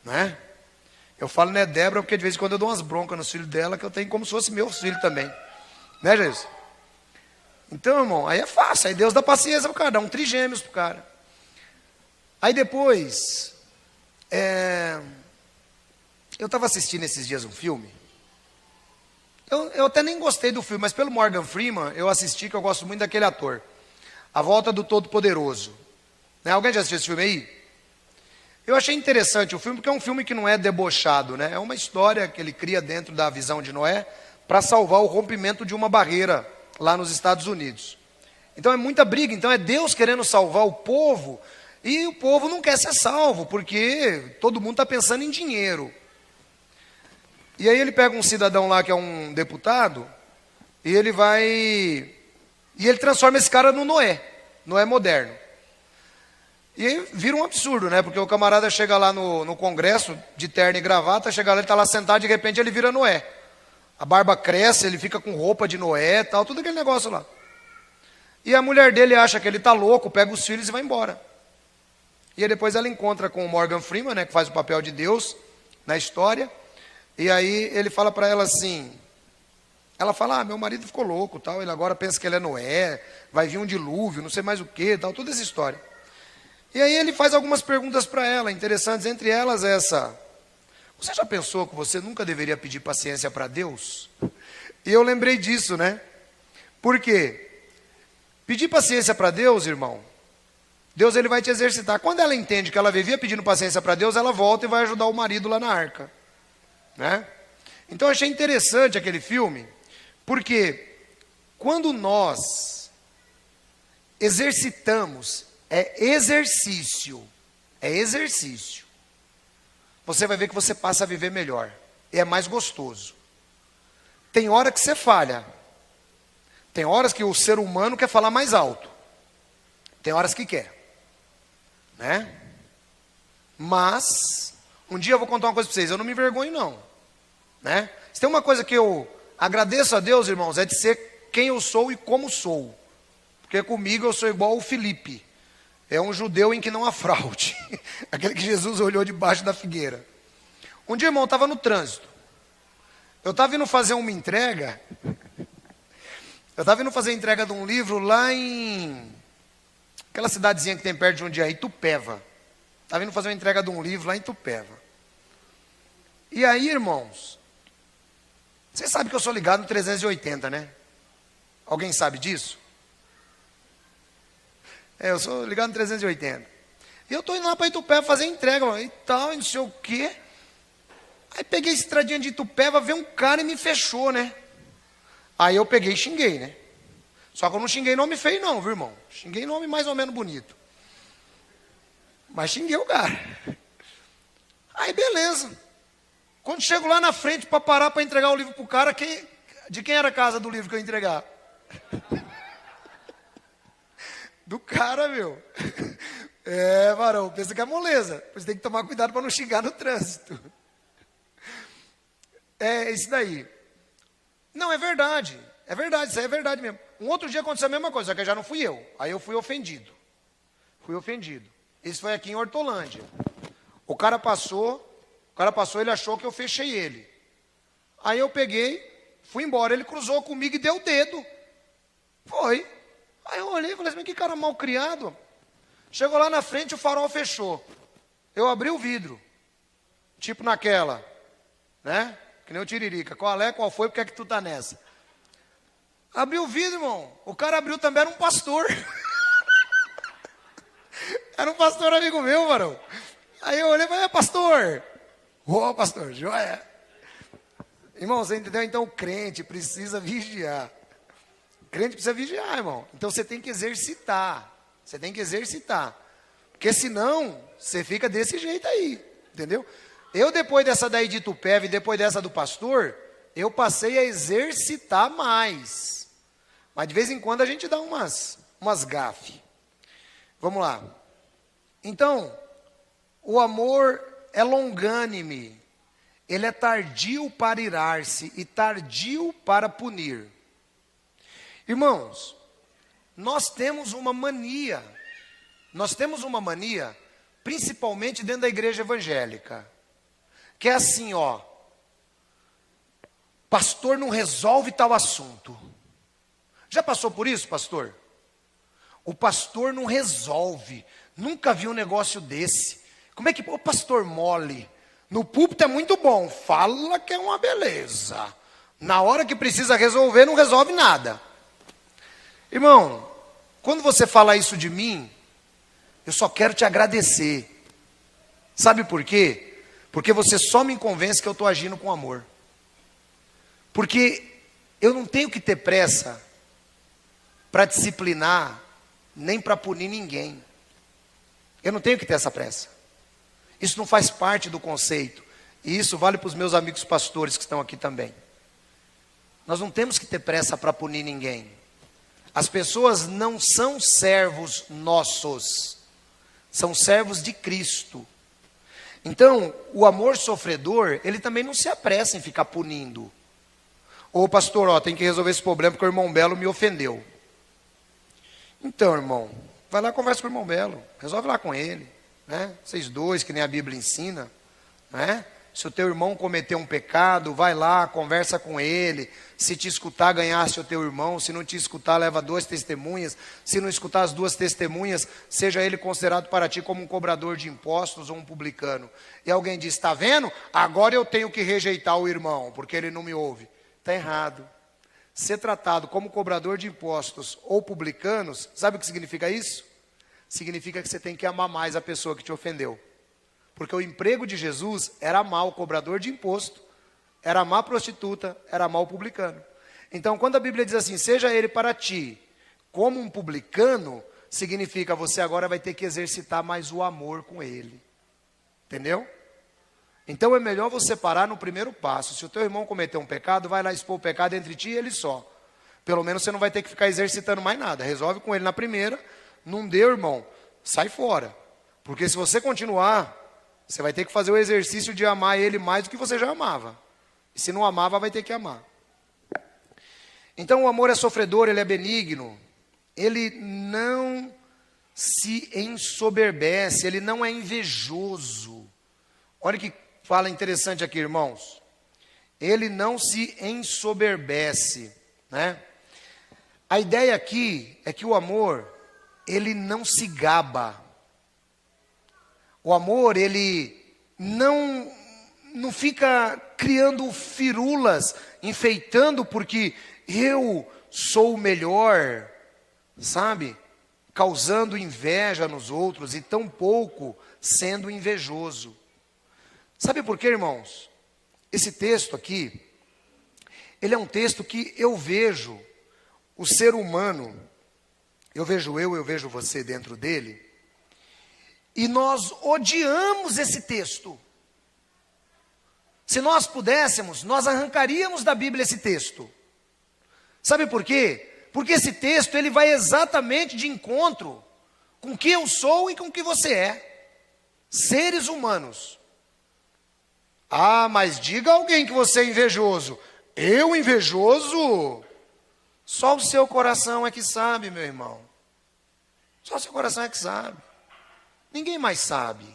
né? Eu falo, né, Débora, porque de vez em quando eu dou umas broncas nos filhos dela, que eu tenho como se fosse meu filho também. Né, Jesus? Então, irmão, aí é fácil. Aí Deus dá paciência pro cara, dá um trigêmeos pro cara. Aí depois, eu estava assistindo esses dias um filme. Eu até nem gostei do filme, mas pelo Morgan Freeman, eu assisti, que eu gosto muito daquele ator. A Volta do Todo-Poderoso. Né? Alguém já assistiu esse filme aí? Eu achei interessante o filme, porque é um filme que não é debochado, né? É uma história que ele cria dentro da visão de Noé para salvar o rompimento de uma barreira lá nos Estados Unidos. Então é muita briga, então é Deus querendo salvar o povo, e o povo não quer ser salvo, porque todo mundo está pensando em dinheiro. E aí ele pega um cidadão lá que é um deputado, e ele vai... E ele transforma esse cara no Noé moderno. E aí vira um absurdo, né? Porque o camarada chega lá no Congresso, de terno e gravata, chega lá, ele está lá sentado, de repente ele vira Noé. A barba cresce, ele fica com roupa de Noé, tal, tudo aquele negócio lá. E a mulher dele acha que ele está louco, pega os filhos e vai embora. E aí depois ela encontra com o Morgan Freeman, né, que faz o papel de Deus na história. E aí ele fala para ela assim... Ela fala, meu marido ficou louco, tal, ele agora pensa que ele é Noé, vai vir um dilúvio, não sei mais o que, tal, toda essa história. E aí ele faz algumas perguntas para ela, interessantes, entre elas essa: você já pensou que você nunca deveria pedir paciência para Deus? E eu lembrei disso, né? Por quê? Pedir paciência para Deus, irmão, Deus ele vai te exercitar. Quando ela entende que ela vivia pedindo paciência para Deus, ela volta e vai ajudar o marido lá na arca, né? Então eu achei interessante aquele filme, porque quando nós exercitamos, é exercício, você vai ver que você passa a viver melhor, e é mais gostoso. Tem hora que você falha, tem horas que o ser humano quer falar mais alto, tem horas que quer, né? Mas, um dia eu vou contar uma coisa para vocês, eu não me envergonho não, né? Se tem uma coisa que eu agradeço a Deus, irmãos, é de ser quem eu sou e como sou. Porque comigo eu sou igual o Filipe. É um judeu em que não há fraude. Aquele que Jesus olhou debaixo da figueira. Um dia, irmão, eu estava no trânsito. Eu estava indo fazer uma entrega. Eu estava indo fazer a entrega de um livro lá em... aquela cidadezinha que tem perto de Jundiaí, Itupeva. Estava indo fazer uma entrega de um livro lá em Itupeva. E aí, irmãos... Vocês sabem que eu sou ligado no 380, né? Alguém sabe disso? Eu sou ligado no 380. E eu estou indo lá para Itupeva fazer entrega, e tal, e não sei o quê. Aí peguei esse estradinha de Itupeva, veio um cara e me fechou, né? Aí eu peguei e xinguei, né? Só que eu não xinguei nome feio não, viu, irmão? Xinguei nome mais ou menos bonito. Mas xinguei o cara. Aí beleza. Quando chego lá na frente para parar para entregar o livro para o cara, de quem era a casa do livro que eu ia entregar? do cara, meu. Varão, pensa que é moleza. Você tem que tomar cuidado para não xingar no trânsito. É isso daí. Não, é verdade, isso aí é verdade mesmo. Um outro dia aconteceu a mesma coisa, só que já não fui eu. Aí eu fui ofendido. Isso foi aqui em Hortolândia. O cara passou, ele achou que eu fechei ele. Aí eu peguei, fui embora, ele cruzou comigo e deu o dedo. Foi. Aí eu olhei e falei assim, que cara mal criado. Chegou lá na frente, o farol fechou. Eu abri o vidro. Tipo naquela, né? Que nem o Tiririca. Qual foi, por que é que tu tá nessa? Abri o vidro, irmão. O cara abriu também, era um pastor. Era um pastor amigo meu, varão. Aí eu olhei e falei, pastor. Ô, pastor, joia. Irmão, você entendeu? Então o crente precisa vigiar. Crente precisa vigiar, irmão. Então você tem que exercitar. Porque senão, você fica desse jeito aí. Entendeu? Eu, depois dessa daí de Itupeva e depois dessa do pastor, eu passei a exercitar mais. Mas de vez em quando a gente dá umas gafes. Vamos lá. Então, o amor é longânime. Ele é tardio para irar-se e tardio para punir. Irmãos, nós temos uma mania, principalmente dentro da igreja evangélica, que é assim, ó, pastor não resolve tal assunto. Já passou por isso, pastor? O pastor não resolve, nunca vi um negócio desse. Como é que o pastor mole? No púlpito é muito bom, fala que é uma beleza. Na hora que precisa resolver, não resolve nada. Irmão, quando você fala isso de mim, eu só quero te agradecer. Sabe por quê? Porque você só me convence que eu estou agindo com amor. Porque eu não tenho que ter pressa para disciplinar, nem para punir ninguém. Eu não tenho que ter essa pressa. Isso não faz parte do conceito. E isso vale para os meus amigos pastores que estão aqui também. Nós não temos que ter pressa para punir ninguém. As pessoas não são servos nossos. São servos de Cristo. Então, o amor sofredor, ele também não se apressa em ficar punindo. Ô pastor, tem que resolver esse problema porque o irmão Belo me ofendeu. Então, irmão, vai lá e conversa com o irmão Belo. Resolve lá com ele. Né? Vocês dois, que nem a Bíblia ensina. Né? Se o teu irmão cometeu um pecado, vai lá, conversa com ele. Se te escutar, ganhaste o teu irmão. Se não te escutar, leva 2 testemunhas. Se não escutar as 2 testemunhas, seja ele considerado para ti como um cobrador de impostos ou um publicano. E alguém diz, está vendo? Agora eu tenho que rejeitar o irmão, porque ele não me ouve. Está errado. Ser tratado como cobrador de impostos ou publicanos, sabe o que significa isso? Significa que você tem que amar mais a pessoa que te ofendeu. Porque o emprego de Jesus era amar o cobrador de imposto, era amar a prostituta, era amar o publicano. Então, quando a Bíblia diz assim, seja ele para ti como um publicano, significa você agora vai ter que exercitar mais o amor com ele. Entendeu? Então é melhor você parar no primeiro passo. Se o teu irmão cometeu um pecado, vai lá expor o pecado entre ti e ele só. Pelo menos você não vai ter que ficar exercitando mais nada. Resolve com ele na primeira. Não deu, irmão, sai fora. Porque se você continuar, você vai ter que fazer o exercício de amar ele mais do que você já amava. E se não amava, vai ter que amar. Então o amor é sofredor, ele é benigno. Ele não se ensoberbece, ele não é invejoso. Olha que fala interessante aqui, irmãos. Ele não se ensoberbece, né? A ideia aqui é que o amor, ele não se gaba. O amor, ele não fica criando firulas, enfeitando porque eu sou o melhor, sabe? Causando inveja nos outros e tampouco sendo invejoso. Sabe por quê, irmãos? Esse texto aqui, ele é um texto que eu vejo o ser humano, eu vejo você dentro dele, e nós odiamos esse texto. Se nós pudéssemos, nós arrancaríamos da Bíblia esse texto. Sabe por quê? Porque esse texto ele vai exatamente de encontro com o que eu sou e com o que você é. Seres humanos. Ah, mas diga a alguém que você é invejoso. Eu invejoso? Só o seu coração é que sabe, meu irmão. Só o seu coração é que sabe. Ninguém mais sabe.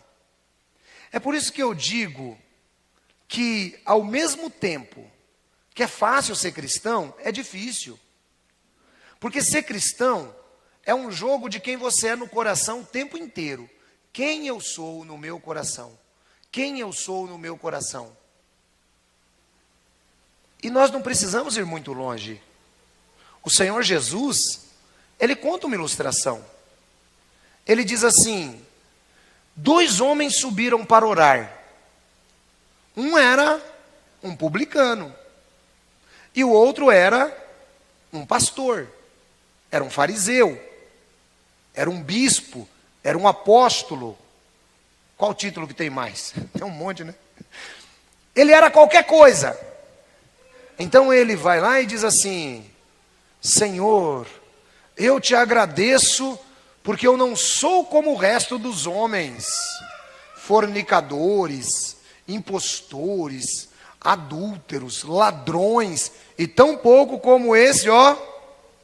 É por isso que eu digo que, ao mesmo tempo que é fácil ser cristão, é difícil. Porque ser cristão é um jogo de quem você é no coração o tempo inteiro. Quem eu sou no meu coração? Quem eu sou no meu coração? E nós não precisamos ir muito longe. O Senhor Jesus, Ele conta uma ilustração. Ele diz assim: 2 homens subiram para orar. Um era um publicano. E o outro era um pastor. Era um fariseu. Era um bispo. Era um apóstolo. Qual título que tem mais? Tem um monte, né? Ele era qualquer coisa. Então ele vai lá e diz assim: Senhor, eu te agradeço porque eu não sou como o resto dos homens, fornicadores, impostores, adúlteros, ladrões, e tão pouco como esse, ó,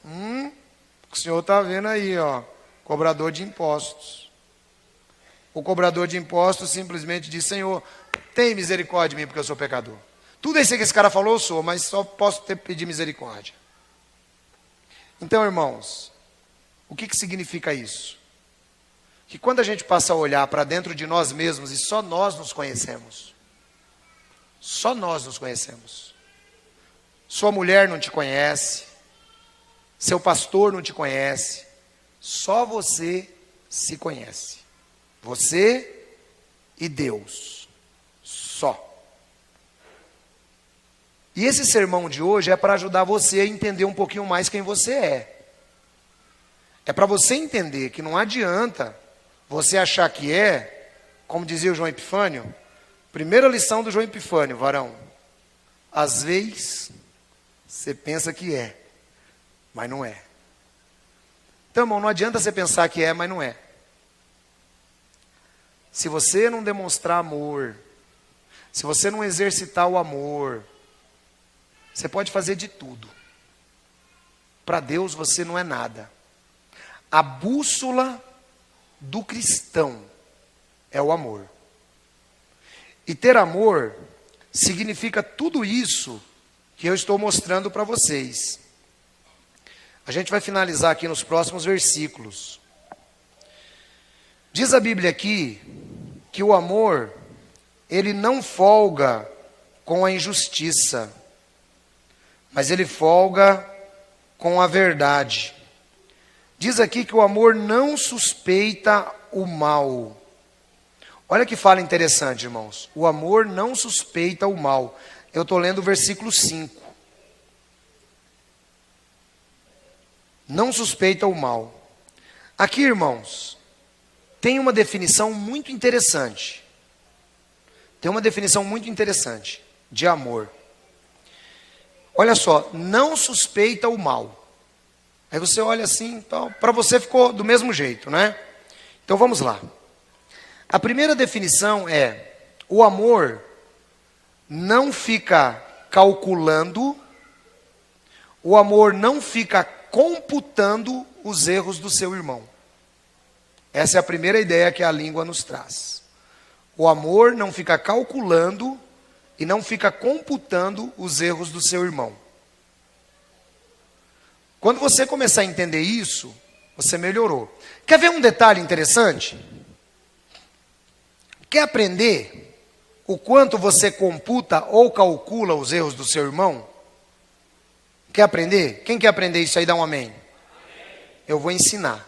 o senhor está vendo aí, ó, cobrador de impostos. O cobrador de impostos simplesmente diz: Senhor, tem misericórdia de mim porque eu sou pecador. Tudo isso que esse cara falou eu sou, mas só posso pedir misericórdia. Então, irmãos, o que significa isso? Que quando a gente passa a olhar para dentro de nós mesmos e só nós nos conhecemos. Só nós nos conhecemos. Sua mulher não te conhece. Seu pastor não te conhece. Só você se conhece. Você e Deus. Só. E esse sermão de hoje é para ajudar você a entender um pouquinho mais quem você é. É para você entender que não adianta você achar que é, como dizia o João Epifânio, primeira lição do João Epifânio, varão. Às vezes, você pensa que é, mas não é. Então, irmão, não adianta você pensar que é, mas não é. Se você não demonstrar amor, se você não exercitar o amor, você pode fazer de tudo. Para Deus você não é nada. A bússola do cristão é o amor. E ter amor significa tudo isso que eu estou mostrando para vocês. A gente vai finalizar aqui nos próximos versículos. Diz a Bíblia aqui que o amor, ele não folga com a injustiça, mas ele folga com a verdade. Diz aqui que o amor não suspeita o mal. Olha que fala interessante, irmãos. O amor não suspeita o mal. Eu estou lendo o versículo 5. Não suspeita o mal. Aqui, irmãos, tem uma definição muito interessante. Tem uma definição muito interessante de amor. Olha só, não suspeita o mal. Aí você olha assim, então, para você ficou do mesmo jeito, né? Então vamos lá. A primeira definição é: o amor não fica calculando, o amor não fica computando os erros do seu irmão. Essa é a primeira ideia que a língua nos traz. O amor não fica calculando e não fica computando os erros do seu irmão. Quando você começar a entender isso, você melhorou. Quer ver um detalhe interessante? Quer aprender o quanto você computa ou calcula os erros do seu irmão? Quer aprender? Quem quer aprender isso aí, dá um amém. Eu vou ensinar.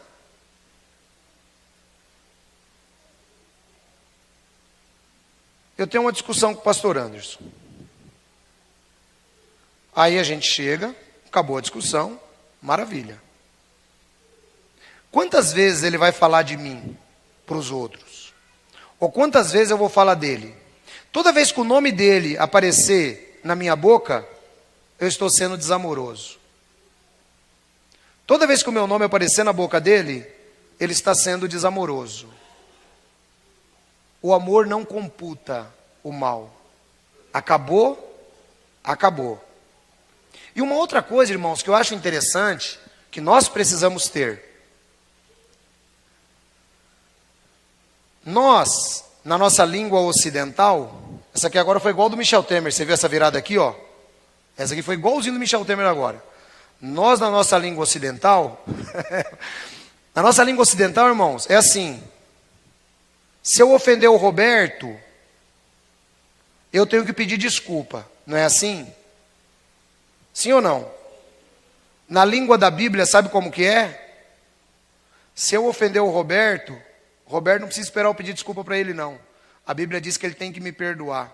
Eu tenho uma discussão com o pastor Anderson. Aí a gente chega, acabou a discussão, maravilha. Quantas vezes ele vai falar de mim para os outros? Ou quantas vezes eu vou falar dele? Toda vez que o nome dele aparecer na minha boca, eu estou sendo desamoroso. Toda vez que o meu nome aparecer na boca dele, ele está sendo desamoroso. O amor não computa o mal. Acabou, acabou. E uma outra coisa, irmãos, que eu acho interessante, que nós precisamos ter. Nós, na nossa língua ocidental, essa aqui agora foi igual do Michel Temer, você viu essa virada aqui, ó? Essa aqui foi igualzinho do Michel Temer agora. Nós, na nossa língua ocidental, na nossa língua ocidental, irmãos, é assim: se eu ofender o Roberto, eu tenho que pedir desculpa, não é assim? Sim ou não? Na língua da Bíblia, sabe como que é? Se eu ofender o Roberto não precisa esperar eu pedir desculpa para ele, não. A Bíblia diz que ele tem que me perdoar.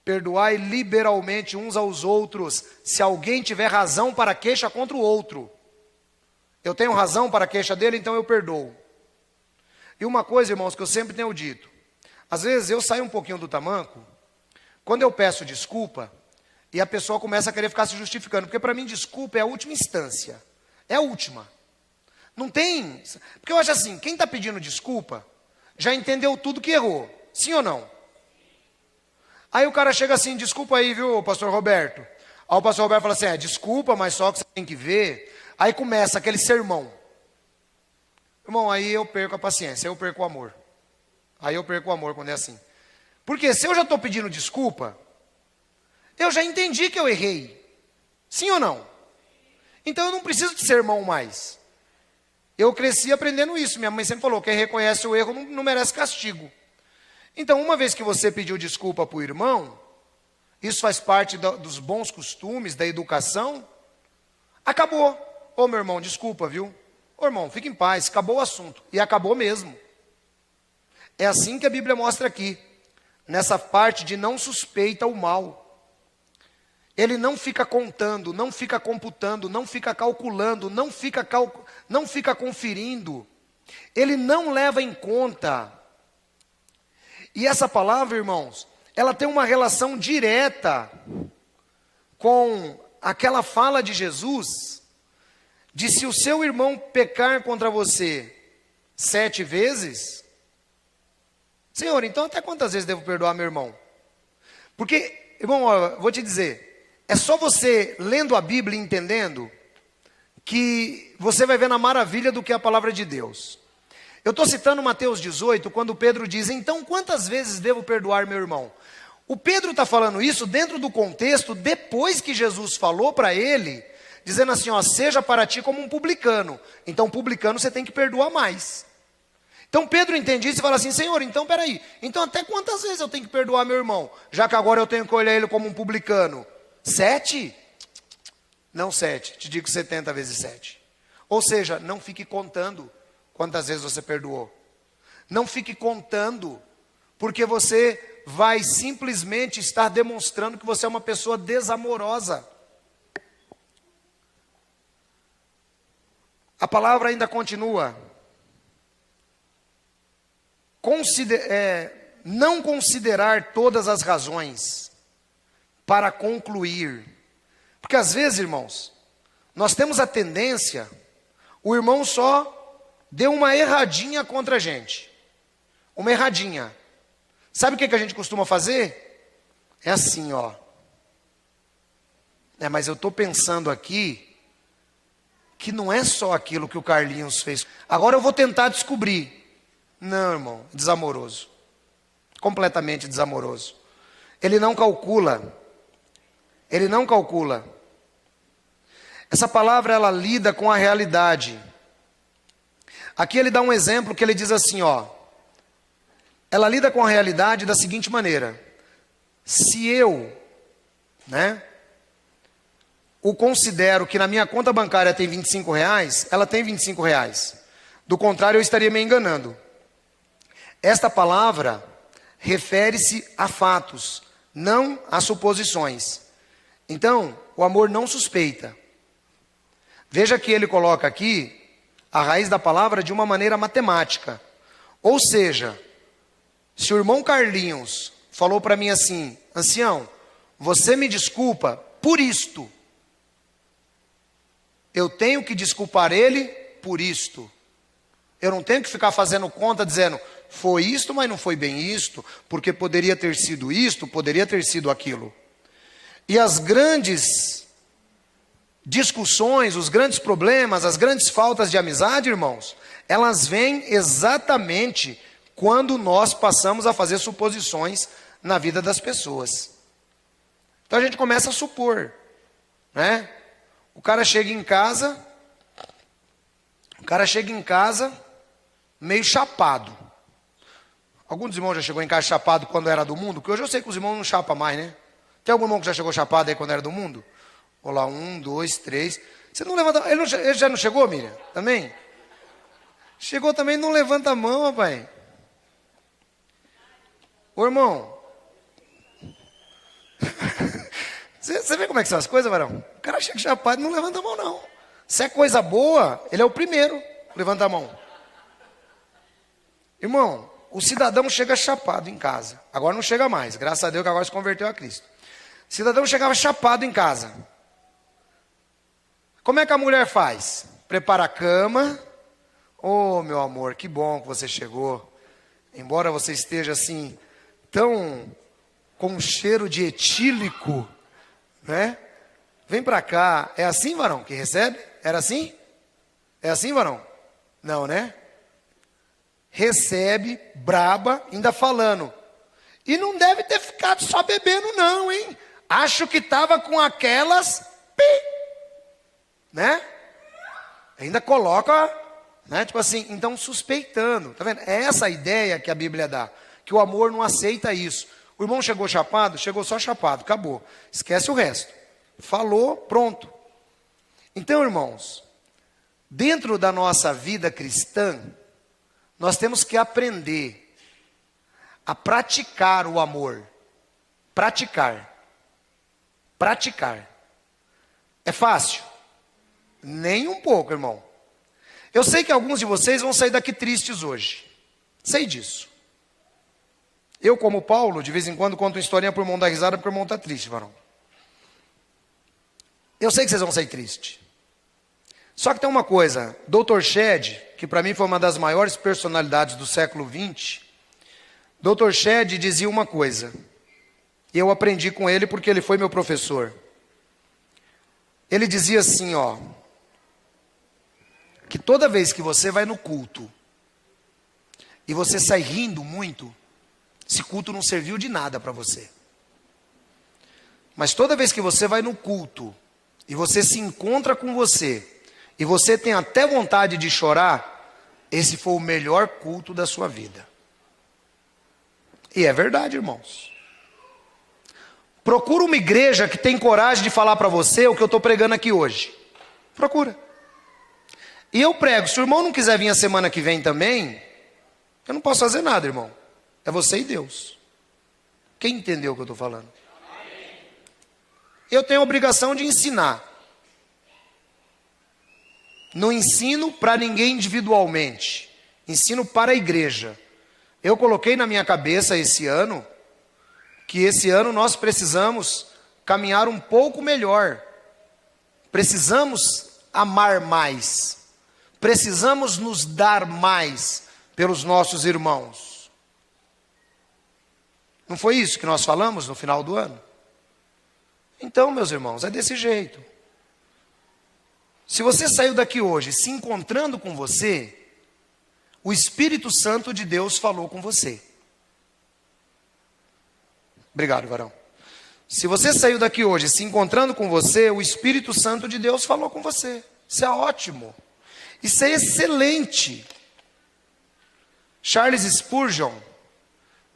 Perdoai liberalmente uns aos outros, se alguém tiver razão para queixa contra o outro. Eu tenho razão para a queixa dele, então eu perdoo. E uma coisa, irmãos, que eu sempre tenho dito: às vezes eu saio um pouquinho do tamanco, quando eu peço desculpa, e a pessoa começa a querer ficar se justificando, porque para mim desculpa é a última instância, é a última. Não tem, porque eu acho assim, quem está pedindo desculpa, já entendeu tudo que errou, sim ou não? Aí o cara chega assim: desculpa aí, viu, pastor Roberto? Aí o pastor Roberto fala assim: desculpa, mas só que você tem que ver. Aí começa aquele sermão. Irmão, aí eu perco a paciência, eu perco o amor. Aí eu perco o amor quando é assim. Porque se eu já estou pedindo desculpa, eu já entendi que eu errei. Sim ou não? Então eu não preciso de sermão mais. Eu cresci aprendendo isso. Minha mãe sempre falou: quem reconhece o erro não merece castigo. Então, uma vez que você pediu desculpa para o irmão, isso faz parte dos bons costumes, da educação, acabou. Ô meu irmão, desculpa, viu? Ô irmão, fique em paz, acabou o assunto. E acabou mesmo. É assim que a Bíblia mostra aqui, nessa parte de não suspeita o mal. Ele não fica contando, não fica computando, não fica calculando, não fica conferindo. Ele não leva em conta. E essa palavra, irmãos, ela tem uma relação direta com aquela fala de Jesus, de se o seu irmão pecar contra você 7 vezes, Senhor, então até quantas vezes devo perdoar meu irmão? Porque, irmão, ó, vou te dizer, é só você lendo a Bíblia e entendendo, que você vai ver na maravilha do que é a palavra de Deus. Eu estou citando Mateus 18, quando Pedro diz: então quantas vezes devo perdoar meu irmão? O Pedro está falando isso dentro do contexto, depois que Jesus falou para ele, dizendo assim, ó, seja para ti como um publicano. Então publicano você tem que perdoar mais. Então Pedro entende isso e fala assim: Senhor, então peraí, então até quantas vezes eu tenho que perdoar meu irmão? Já que agora eu tenho que olhar ele como um publicano. 7? Não 7, te digo 70 vezes 7. Ou seja, não fique contando quantas vezes você perdoou. Não fique contando, porque você vai simplesmente estar demonstrando que você é uma pessoa desamorosa. A palavra ainda continua. Não considerar todas as razões para concluir. Porque às vezes, irmãos, nós temos a tendência, o irmão só deu uma erradinha contra a gente. Uma erradinha. Sabe o que a gente costuma fazer? É assim, ó. Mas eu estou pensando aqui que não é só aquilo que o Carlinhos fez. Agora eu vou tentar descobrir. Não, irmão, desamoroso. Completamente desamoroso. Ele não calcula. Ele não calcula. Essa palavra, ela lida com a realidade. Aqui ele dá um exemplo que ele diz assim, ó. Ela lida com a realidade da seguinte maneira: se eu, o considero que na minha conta bancária tem R$25, ela tem R$25. Do contrário, eu estaria me enganando. Esta palavra refere-se a fatos, não a suposições. Então, o amor não suspeita. Veja que ele coloca aqui a raiz da palavra de uma maneira matemática. Ou seja, se o irmão Carlinhos falou para mim assim: ancião, você me desculpa por isto. eu tenho que desculpar ele por isto. Eu não tenho que ficar fazendo conta dizendo, foi isto, mas não foi bem isto, porque poderia ter sido isto, poderia ter sido aquilo. E as grandes discussões, os grandes problemas, as grandes faltas de amizade, irmãos, elas vêm exatamente quando nós passamos a fazer suposições na vida das pessoas. Então a gente começa a supor, né? O cara chega em casa meio chapado. Algum dos irmãos já chegou em casa chapado quando era do mundo? Porque hoje eu sei que os irmãos não chapam mais, né? Tem algum irmão que já chegou chapado aí quando era do mundo? Olá, 1, 2, 3. Você não levanta... Ele já não chegou, Miriam? Também? Chegou também, não levanta a mão, rapaz. Ô, irmão. Você vê como é que são as coisas, varão? O cara chega chapado e não levanta a mão, não. Se é coisa boa, ele é o primeiro. Levanta a mão. Irmão, o cidadão chega chapado em casa. Agora não chega mais. Graças a Deus que agora se converteu a Cristo. O cidadão chegava chapado em casa. Como é que a mulher faz? Prepara a cama. Oh, meu amor, que bom que você chegou. Embora você esteja assim, tão com um cheiro de etílico, né? Vem pra cá. É assim, varão, que recebe? Era assim? É assim, varão? Não, né? Recebe, braba, ainda falando. E não deve ter ficado só bebendo não, hein? Acho que estava com aquelas... né? Ainda coloca, né? Tipo assim, então suspeitando. Tá vendo? É essa a ideia que a Bíblia dá. Que o amor não aceita isso. O irmão chegou chapado? Chegou só chapado, acabou. Esquece o resto. Falou, pronto. Então, irmãos, dentro da nossa vida cristã, nós temos que aprender a praticar o amor. Praticar. É fácil? Nem um pouco, irmão. Eu sei que alguns de vocês vão sair daqui tristes hoje. Sei disso. Eu, como Paulo, de vez em quando conto uma historinha para o irmão dar risada, porque o irmão está triste, varão. Eu sei que vocês vão sair tristes. Só que tem uma coisa, Dr. Shedd, que para mim foi uma das maiores personalidades do século XX, Dr. Shedd dizia uma coisa, e eu aprendi com ele porque ele foi meu professor. Ele dizia assim, ó, que toda vez que você vai no culto, e você sai rindo muito, esse culto não serviu de nada para você. Mas toda vez que você vai no culto, e você se encontra com você, e você tem até vontade de chorar, esse foi o melhor culto da sua vida. E é verdade, irmãos. Procura uma igreja que tem coragem de falar para você o que eu estou pregando aqui hoje. Procura. E eu prego, se o irmão não quiser vir a semana que vem também, eu não posso fazer nada, irmão. É você e Deus. Quem entendeu o que eu estou falando? Eu tenho a obrigação de ensinar. Não ensino para ninguém individualmente. Ensino para a igreja. Eu coloquei na minha cabeça esse ano, que esse ano nós precisamos caminhar um pouco melhor. Precisamos amar mais. Precisamos nos dar mais pelos nossos irmãos. Não foi isso que nós falamos no final do ano? Então, meus irmãos, é desse jeito. Se você saiu daqui hoje se encontrando com você, o Espírito Santo de Deus falou com você. Obrigado, varão. Se você saiu daqui hoje se encontrando com você, o Espírito Santo de Deus falou com você. Isso é ótimo. Isso é excelente. Charles Spurgeon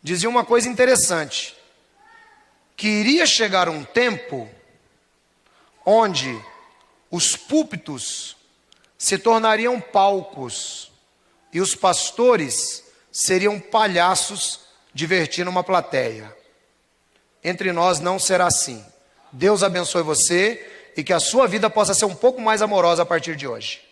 dizia uma coisa interessante. Que iria chegar um tempo onde os púlpitos se tornariam palcos e os pastores seriam palhaços divertindo uma plateia. Entre nós não será assim. Deus abençoe você e que a sua vida possa ser um pouco mais amorosa a partir de hoje.